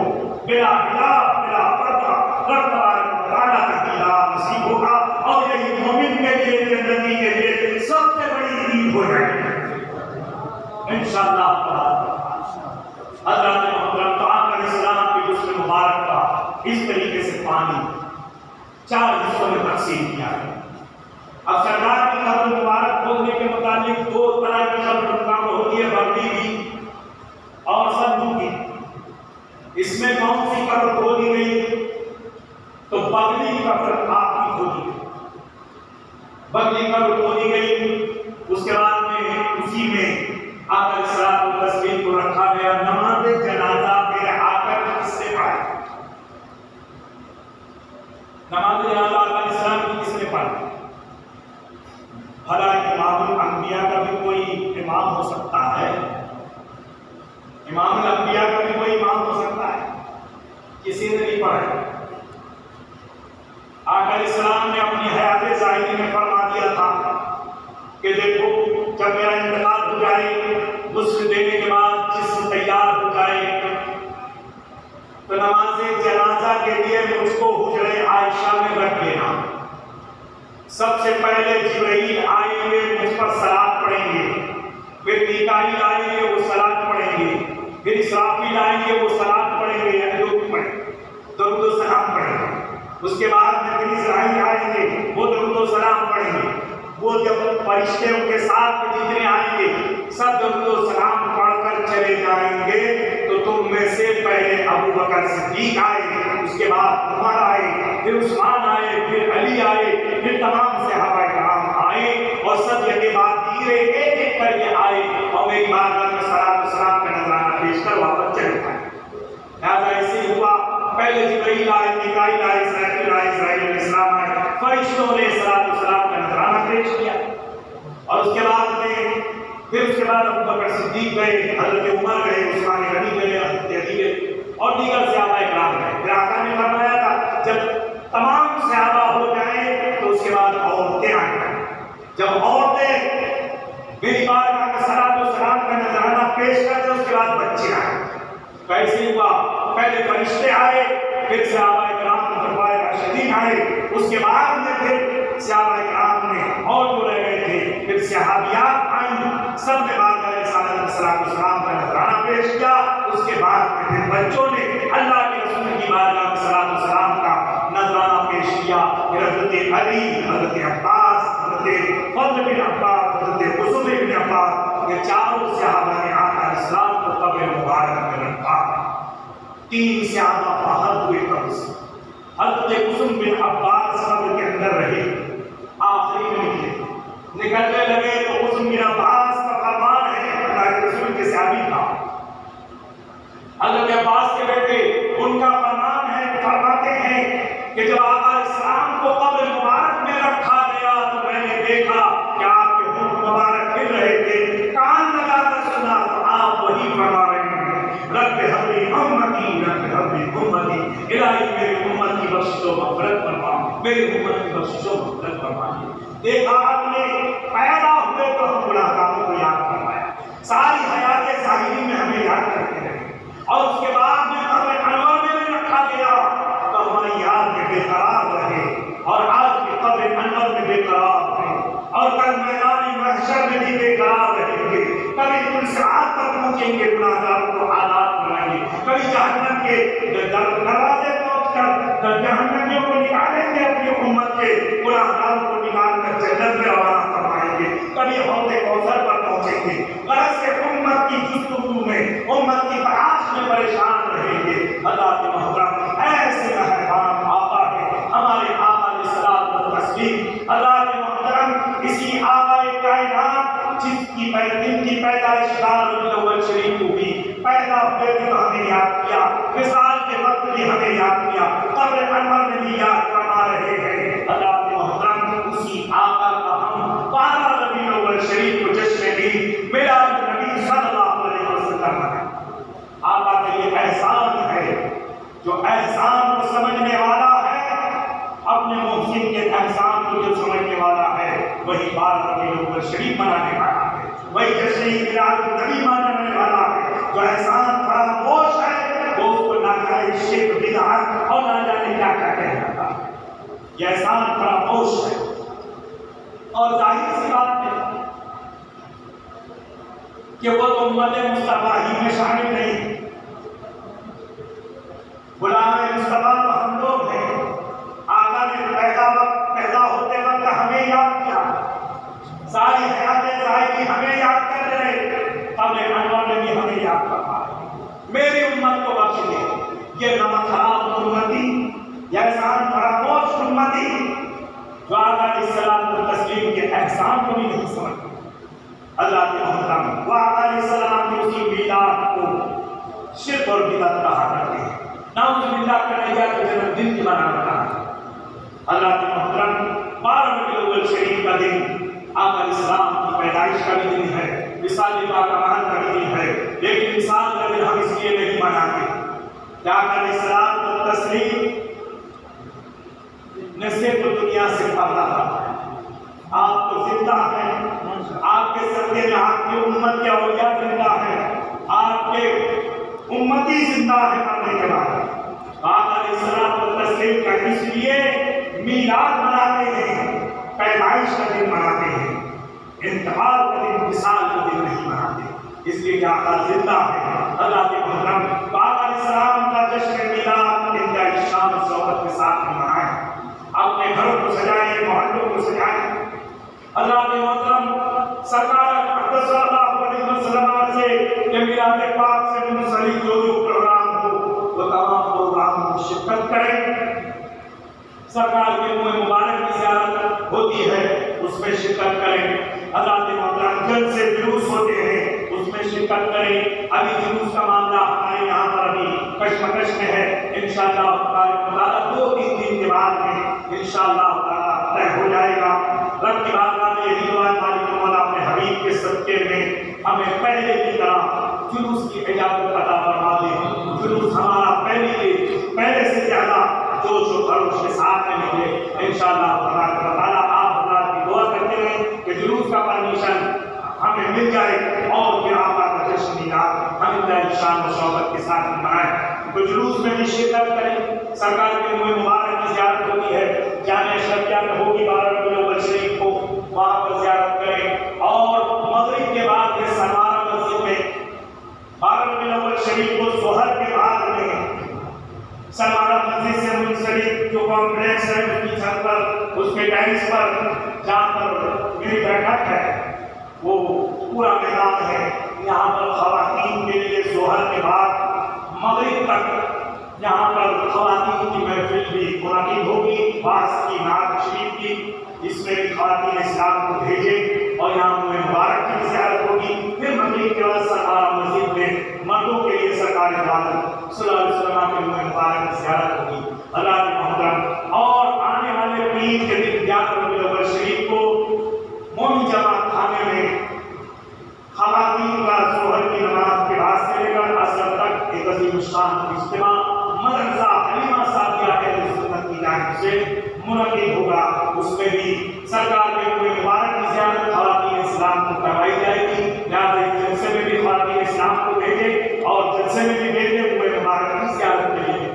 بلا حجاب بلا پردہ رب تبارک و تعالیٰ کا دیدار نصیب ہوگا اور یہی مومن کے لیے زندگی کے لیے سب سے بڑی عید ہو جائے گی انشاءاللہ تعالیٰ. حضرت محترم آقا علیہ السلام کے غسل مبارک کا اس طریقے سے پانی 4 حصوں میں تقسیم کیا ہے. اب سرکار کی قبر مبارک کھولنے کے متعلق 2 طرح کی قبر کام ہوتی ہے، بغلی کی اور سندو کی. اس میں کون سی قبر کھولی گئی؟ تو بغلی قبر آپ کی کھولی گئی. بغلی قبر کھولی گئی، اس کے بعد میں اسی میں آقا علیہ السلام و تسلیم کو رکھا گیا. نماز جنازہ میرے آقا کی کس نے پڑھی؟ نماز جنازہ آقا علیہ السلام کی کس نے پڑھی؟ بھلا امام الانبیاء کا بھی کوئی امام ہو سکتا ہے؟ امام الانبیاء کا بھی کوئی امام ہو سکتا ہے؟ کسی نے نہیں پڑھا. آقا علیہ السلام نے اپنی حیات ظاہری میں فرما دیا تھا کہ دیکھو جب میرا انتقال ہو جائے، غسل دینے کے بعد جسم تیار ہو جائے تو نماز جنازہ کے لیے مجھ کو حجرہ عائشہ میں رکھ دینا. سب سے پہلے جبرائیل آئیں گے، مجھ پر صلاۃ پڑھیں گے، پھر میکائیل آئیں گے، وہ صلاۃ پڑھیں گے، پھر اسرافیل آئیں گے، وہ صلاۃ پڑھیں گے، یعنی جو بھی پڑھیں درود و سلام پڑھیں گے. اس کے بعد پھر اسرائیل آئیں گے، وہ درود و سلام پڑھیں گے. وہ جب فرشتے ان کے ساتھ جتنے آئیں گے سب درود و سلام پڑھ کر چلے جائیں گے تو تم میں سے پہلے ابو بکر صدیق آئے، اس کے بعد عمر آئے، پھر عثمان آئے، پھر علی آئے، پھر تمام صحابہ کرام آئے اور سب یہ بات ایک ایک کر کے آئے اور میری بارگاہ میں صلاۃ و سلام کا نذرانہ پیش کر واپس چلے گئے. لہٰذا ایسے ہوا، پہلے جبرائیل آئے، میکائیل آئے، اسرافیل آئے، اسرائیل علیہ السلام آئے، فرشتوں نے صلاۃ و سلام کا نذرانہ پیش کیا اور اس کے بعد ابو بکر صدیق گئے، حضرت عمر گئے، عثمان غنی گئے، حضرت علی گئے اور دیگر صحابہ کرام گئے. پھر آقا نے فرمایا تھا جب تمام صحابہ ہو جائیں تو اس کے بعد عورتیں آئیں. جب عورتیں میری بارگاہ میں صلاۃ و سلام کا نذرانہ پیش کرتے اس کے بعد بچے آئے. کیسے ہوا؟ پہلے فرشتے آئے، پھر صحابہ کرام متفائر راشدین آئے، اس کے بعد میں پھر صحابہ کرام نے اور جو رہ گئے تھے پھر صحابیات آئیں، سب نے بارگاہ صلاۃ و سلام کا نذرانہ پیش کیا. اس کے بعد میں پھر بچوں نے اللہ کے رسول کی بارگاہ میں صلاۃ و سلام کا نذرانہ پیش کیا. حضرت علی، حضرت عباس، حضرت فضل بن عباس، حضرت قصب بن عباس، یہ چاروں صحابہ نے آقا علیہ السلام کو قبر مبارک میں رکھا. 3 صحابہ باہر ہوئے قبر سے. حضرت قصب بن عباس قبر کے اندر رہے، آخری میں نکلنے لگے تو قصب بن عباس کا فرمان ہے، اللہ کے رسول کے صحابی تھا، حضرت عباس کے بیٹے، ان کا فرمان ہے، فرمان کہ جب آقا علیہ السلام کو قبر مبارک میں رکھا گیا تو میں نے دیکھا کہ آپ کے ہونٹ مبارک ہل رہے تھے، کان لگا کر سنا تو آپ وہی فرما رہے ہیں، رب حبلی امتی رب حبلی امتی، الہی میری امت کی بخشش و مغفرت فرما، میری امت کی بخشش و مغفرت فرما۔ دیکھا آپ نے پیدا ہوئے تو ہم گناہ گاروں کو یاد فرمایا، ساری حیات ظاہری میں ہمیں یاد کرتے رہے، اور اس کے بعد میں قبر انور میں بھی رکھا گیا تو ہماری یاد میں بے قرار رہے، اور آج بھی قبر انور میں بے قرار رہے، اور کل میدان محشر میں بھی بے قرار رہیں گے، کبھی پلسرات پر پہنچیں گے، گناہ گاروں کو آزاد کرائیں گے، کبھی جہنم کے دروازے پہنچ کر جہنمیوں کو نکالیں گے، اپنی امت کے گناہ گاروں کو نکال کر جنت میں روانہ فرمائیں گے، کبھی حوض کوثر پر پہنچیں گے، غرض سے امت کی جستجو میں، امت کی تلاش میں پریشان رہیں گے۔ اللہ کے محترم ایسے مہربان آقا ہے ہمارے آقا علیہ الصلوۃ والتسلیم، اللہ کے محترم اسی آقا کائنات جن کی پیدائش ربیع الاول شریف کو بھی پیدا ہوئے بھی ہمیں یاد کیا، وصال کے وقت بھی ہمیں یاد کیا، قبر انور میں بھی یاد فرما رہے ہیں۔ اللہ کے محترم اسی آقا کا ہم 12 ربیع الاول شریف کو جشن عید میلاد نبی صلی اللہ علیہ وسلم ہے۔ آقا کا یہ احسان ہے، جو احسان کو سمجھنے والا ہے، اپنے محسن کے احسان کو جو سمجھنے والا ہے، وہی 12 ربیع الاول شریف منانے والا ہے، وہی جشن میلاد النبی منانے والا ہے۔ جو احسان فراموش ہے وہ اس کو نہ جانے شرک بدعت اور نہ جانے کیا کیا کہتا ہے، یہ احسان فراموش ہے۔ اور ظاہر سی بات ہے کہ وہ تو امت مصطفیٰ ہی میں شامل نہیں، غلام مصطفیٰ تو ہم لوگ ہیں۔ آقا نے پیدا ہوتے وقت ہمیں یاد کیا، ساری حیات ظاہری ہمیں یاد کر رہے، قبر انور میں بھی ہمیں یاد کرا رہے۔ میری امت کو بخش دے، یہ نمک حرام امتی، یہ احسان فراموش امتی جو آقا علیہ السلام والتسلیم کے احسان کو بھی نہیں سمجھتے۔ اللہ کے محترم وہ آقا علیہ السلام کی اسی میلاد کو شرک اور بدعت کہا کرتے ہیں، نعوذ باللہ کنہیا کے جنم دن کی مناتا ہے۔ اللہ کے محترم 12 ربیع الاول شریف کا دن آقا علیہ السلام کی پیدائش کا بھی دن ہے، وصال پاکان کا بھی دن ہے، لیکن وصال کا دن ہم اس لیے نہیں مناتے کہ آقا علیہ السلام والتسلیم نے صرف دنیا سے پردہ تھا، آپ تو زندہ ہیں، آپ کے صدقے میں آپ کی امت کے اولیاء زندہ ہیں، آپ کے امتی زندہ ہے مرنے کے بعد۔ آقا علیہ السلام والتسلیم کا اس لیے میلاد مناتے ہیں، پیدائش کا دن مناتے ہیں، انتقال کا دن، وصال کا دن نہیں مناتے، اس لیے کہ آقا زندہ ہے۔ اللہ کے محترم آقا علیہ السلام کا جشن میلاد انتہائی شان و شوکت کے ساتھ منائیں، اپنے گھروں کو سجائیں، محلوں کو سجائیں۔ اللہ کے محترم سرکار اقدس صلی اللہ علیہ وسلم سے کہ میلاد پاک سے منسلک جو پروگرام ہو وہ تمام پروگرام میں شرکت کریں، سرکار کے منہ مبارک کی زیارت ہوتی ہے اس میں شرکت کریں، اللہ کے محترم جلد سے جلوس ہوتے ہیں اس میں شرکت کریں۔ ابھی جلوس کا معاملہ ہمارے یہاں پر ابھی کشمکش میں ہے، انشاءاللہ تعالیٰ 2-3 دن کے بعد میں انشاءاللہ تعالیٰ طے ہو جائے گا۔ رب کی بارگاہ میں یہی دعا ہے مالک مولا اپنے حبیب کے صدقے میں ہمیں پہلے کی طرح جلوس کی اجازت عطا فرما دے، جلوس ہمارا پہلے سے زیادہ جوش و خروش کے ساتھ میں نکلے انشاءاللہ تعالیٰ۔ آپ حضرات کی دعا کرتے ہیں کہ جلوس کا پرمیشن ہمیں مل جائے اور پھر آقا کا جشن میلاد ہم انتہائی شان و شوکت کے ساتھ منائیں، تو جلوس میں بھی شرکت کریں۔ سرکار کے منہ مبارک کی زیارت ہوتی ہے، جامع اشرفیہ میں ہوگی 12 ربیع الاول شریف کو، وہاں پر زیارت کریں، اور مغرب کے بعد میں سنوارا مسجد میں 12 ربیع الاول شریف کو ظہر کے بعد میں سنوارا مسجد سے منسلک جو کمپلیکس ہے اس کی چھت پر، اس کے ٹائلس پر جہاں پر میری بیٹھک ہے وہ پورا میدان ہے، یہاں پر خواتین کے لیے ظہر کے بعد مغرب تک یہاں پر خواتین کی محفل بھی منعقد ہوگی، بعض کی نعت شریف کی، اس میں بھی خواتین اسلام کو بھیجیں، اور یہاں منہ مبارک کی زیارت ہوگی۔ پھر مغرب کے بعد سنوارا مسجد میں مردوں کے لیے سرکار دو عالم صلی اللہ علیہ وسلم کے منہ مبارک کی زیارت ہوگی۔ اللہ کے محترم منعقد ہوگا، اس میں بھی سرکار کے کوئی مبارک کی زیارت خواتین اسلام کو کروائی جائے گی، لہٰذا اس جلسے میں بھی خواتین اسلام کو بھیجے اور جلسے میں بھی بھیجے ہوئے مبارک کی زیارت کے لیے۔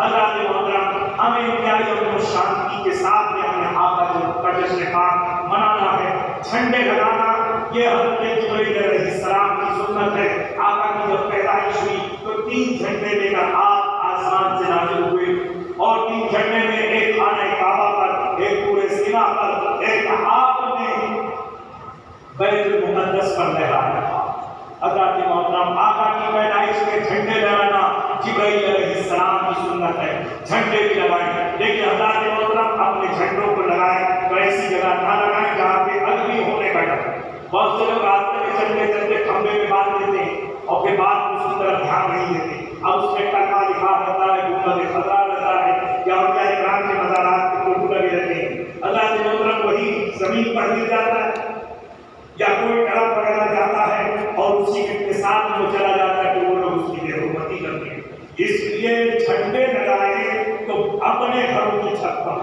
اللہ کے محترم، ہمیں انتہائی امن و شانتی کے ساتھ میں اپنے آقا کا جشن پاک منانا ہے۔ جھنڈے لگانا یہ حضرت جبرائیل علیہ السلام کی سنت ہے۔ آقا کی جب پیدائش ہوئی تو 3 جھنڈے لے کر آپ آسمان سے نازل ہوئے، اور 3 جھنڈے میں ایک خانہ کعبہ پر، ایک پورے سینا پر، ایک آپ نے بیت المقدس پر لہرایا تھا۔ حضرت محترم، آقا کی پیدائش میں جھنڈے لہرانا جبرائیل علیہ السلام کی سنت ہے، جھنڈے بھی لگائیں، لیکن حضرت محترم اپنے جھنڈوں کو لگائیں تو ایسی جگہ نہ لگائیں جہاں پہ ادبی ہونے کا ڈر۔ بہت سے لوگ راستے میں چلتے چلتے کھمبے میں باندھ دیتے ہیں اور پھر بعد میں اس کی طرف دھیان نہیں دیتے، اب اس میں کلمہ لکھا رہتا ہے، گنبد خضرا رہتا ہے، یا اولیاء کرام کے مزارات کے فوٹو لگے رہتے ہیں۔ اللہ کے محترم وہی زمین پر گر جاتا ہے یا کوئی ٹرک وغیرہ جاتا ہے اور اسی کے ساتھ وہ چلا جاتا ہے تو وہ لوگ اس کی بے حرمتی کرتے ہیں۔ اس لیے جھنڈے لگائیں تو اپنے گھروں کی چھت پر،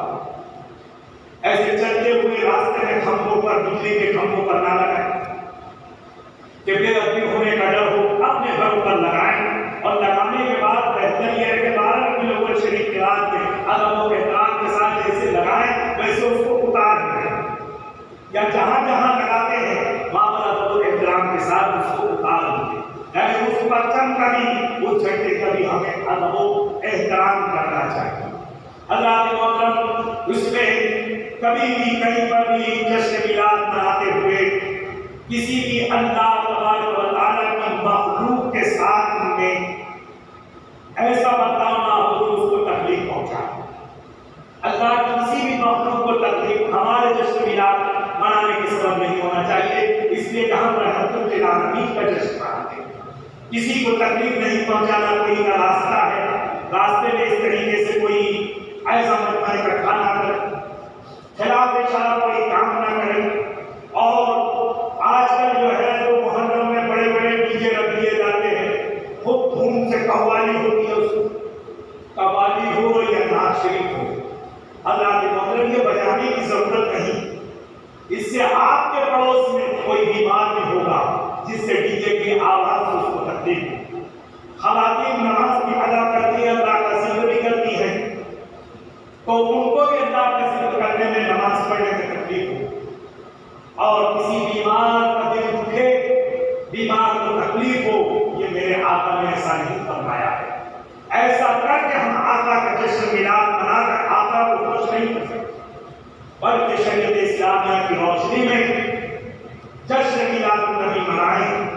ایسے چلتے ہوئے راستے میں کھمبوں پر، بجلی کے کھمبوں پر نہ لگائیں کہ بے ادبی ہونے کا ڈر ہو، اپنے گھروں پر لگائیں، اور لگانے کے بعد بہتر یہ ہے کہ 12 ربیع الاول شریف کے رات میں ادب و احترام کے ساتھ جیسے لگائیں ویسے اس کو اتار دیں، یا جہاں جہاں لگاتے ہیں وہاں پر ادب و احترام کے ساتھ اس کو اتار دیں، یعنی اس پرچم کا بھی، اس جھنڈے کا بھی ہمیں ادب و احترام کرنا چاہیے۔ حضرات محترم، اس میں کبھی بھی کہیں پر بھی جشن میلاد مناتے ہوئے کسی بھی اللہ تبارک و تعالیٰ کی مخلوق کے ساتھ میں ایسا برتاؤ نہ ہو جو اس کو تکلیف پہنچائے۔ اللہ کی کسی بھی مخلوق کو تکلیف ہمارے جشن میلاد منانے کے سبب نہیں ہونا چاہیے، اس لیے جہاں پر رحمت للعالمین کا جشن مناتے ہیں کسی کو تکلیف نہیں پہنچانا کوئی کا راستہ ہے، راستے میں اس طریقے سے کوئی ایسا مجمع اکٹھا نہ کرے، خلاف اشارہ کوئی کام نہ کرے، اور آج کل جو ہے تو محرم میں بڑے بڑے ڈی جے رکھ دیے جاتے ہیں، خوب دھوم سے قوالی ہوتی ہے، اس قوالی ہو یا نعت شریف ہو، حضرات محترم یہ بجانے کی ضرورت نہیں، اس سے آپ کے پڑوس میں کوئی بیمار بھی ہوگا جس سے ڈی جے کی آواز سے اس کو تکلیف ہو۔ خواتین نماز بھی ادا کرتی ہیں، اللہ کا ذکر بھی کرتی ہیں، تو ان کو بھی اللہ کا ذکر کرنے میں، نماز پڑھنے میں تکلیف ہو، اور کسی بیمار کا دل دکھے، بیمار کو تکلیف ہو، یہ میرے آقا نے ایسا نہیں فرمایا ہے۔ ایسا کر کے ہم آقا کا جشن میلاد منا کر آقا کو خوش نہیں کر سکتے، بلکہ شریعت اسلامیہ کی روشنی میں جشن میلاد النبی منائیں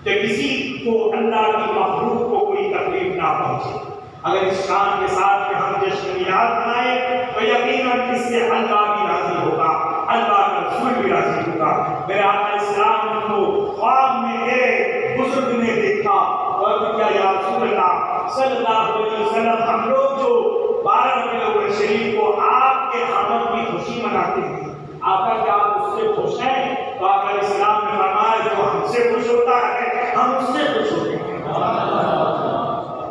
کہ کسی کو، اللہ کی مخلوق کو کوئی تکلیف نہ پہنچے۔ اگر اس شان کے ساتھ کہ ہم جشن میلاد منائیں تو یقیناً اس سے اللہ بھی راضی ہوگا، اللہ کا رسول بھی راضی ہوگا۔ میرے آقا اسلام کو خواب میں ایک بزرگ نے دیکھا اور کیا یا رسول اللہ صلی اللہ علیہ وسلم، ہم لوگ جو 12 ربیع الاول شریف کو آپ کے آمد کی خوشی مناتے ہیں، آقا کیا آپ اس سے خوش ہیں؟ تو آقا اسلام نے فرمایا جو ہم سے خوش ہوتا ہے ہم اس سے خوش ہوتے ہیں،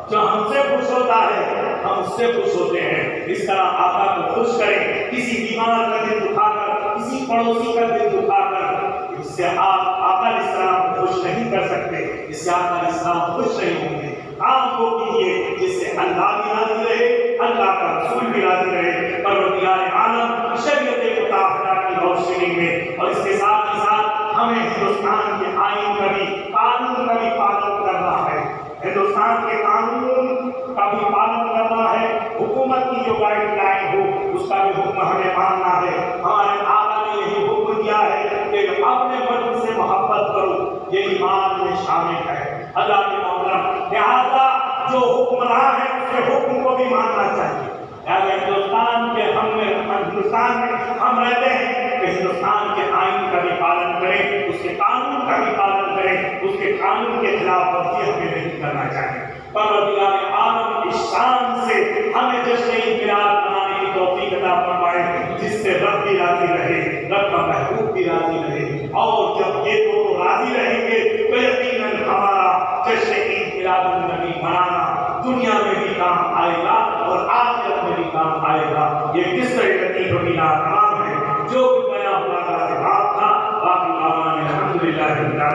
جو ہم سے خوش ہوتا ہے ہم اس سے خوش ہوتے ہیں۔ اس طرح آقا کو خوش کریں، کسی بیمار کا دل دکھا کر، کسی پڑوسی کا دل دکھا کر، اس سے آپ آقا اسلام کو خوش نہیں کر سکتے، اس سے آقا اسلام خوش نہیں ہوں گے۔ کام کو کیجیے جس سے اللہ بھی راضی رہے، اللہ کا رسول بھی راضی رہے، پروردگار عالم شریعت مطہرہ کی روشنی میں۔ اور اس کے ساتھ ہی ساتھ ہمیں ہندوستان کے آئین کا بھی، قانون کا بھی پالن کرنا ہے، ہندوستان کے قانون کا بھی پالن کرنا ہے، حکومت کی جو گائیڈ لائن ہو اس کا بھی حکم ہمیں ماننا ہے۔ ہمارے آقا نے یہی حکم دیا ہے کہ اپنے وطن سے محبت کرو، یہ ایمان میں شامل ہے۔ اللہ کے محترم، لہٰذا جو حکمران ہے اس کے حکم کو بھی ماننا چاہیے۔ ہندوستان میں ہم رہتے ہیں کہ ہندوستان کے آئین کا بھی پالن کریں، اس کے قانون کا بھی پالن کریں، اس کے قانون کے خلاف ورزی ہمیں نہیں کرنا چاہیے۔ پروردگار عالم اس شان سے ہمیں جشن میلاد منانے کی توفیق عطا فرمائے جس سے رب بھی راضی رہے، رب کا محبوب بھی راضی رہے، اور جب یہ دونوں راضی رہیں گے تو یقیناً ہمارا جشن میلاد النبی منانا دنیا میں بھی کام کام آئے گا اور آخرت میں بھی کام آئے گا. یہ کس طرح لطیف و بینا تمام ہے جو کچھ بیان ہوا تھا سے بات تھا. باقی الحمدللہ.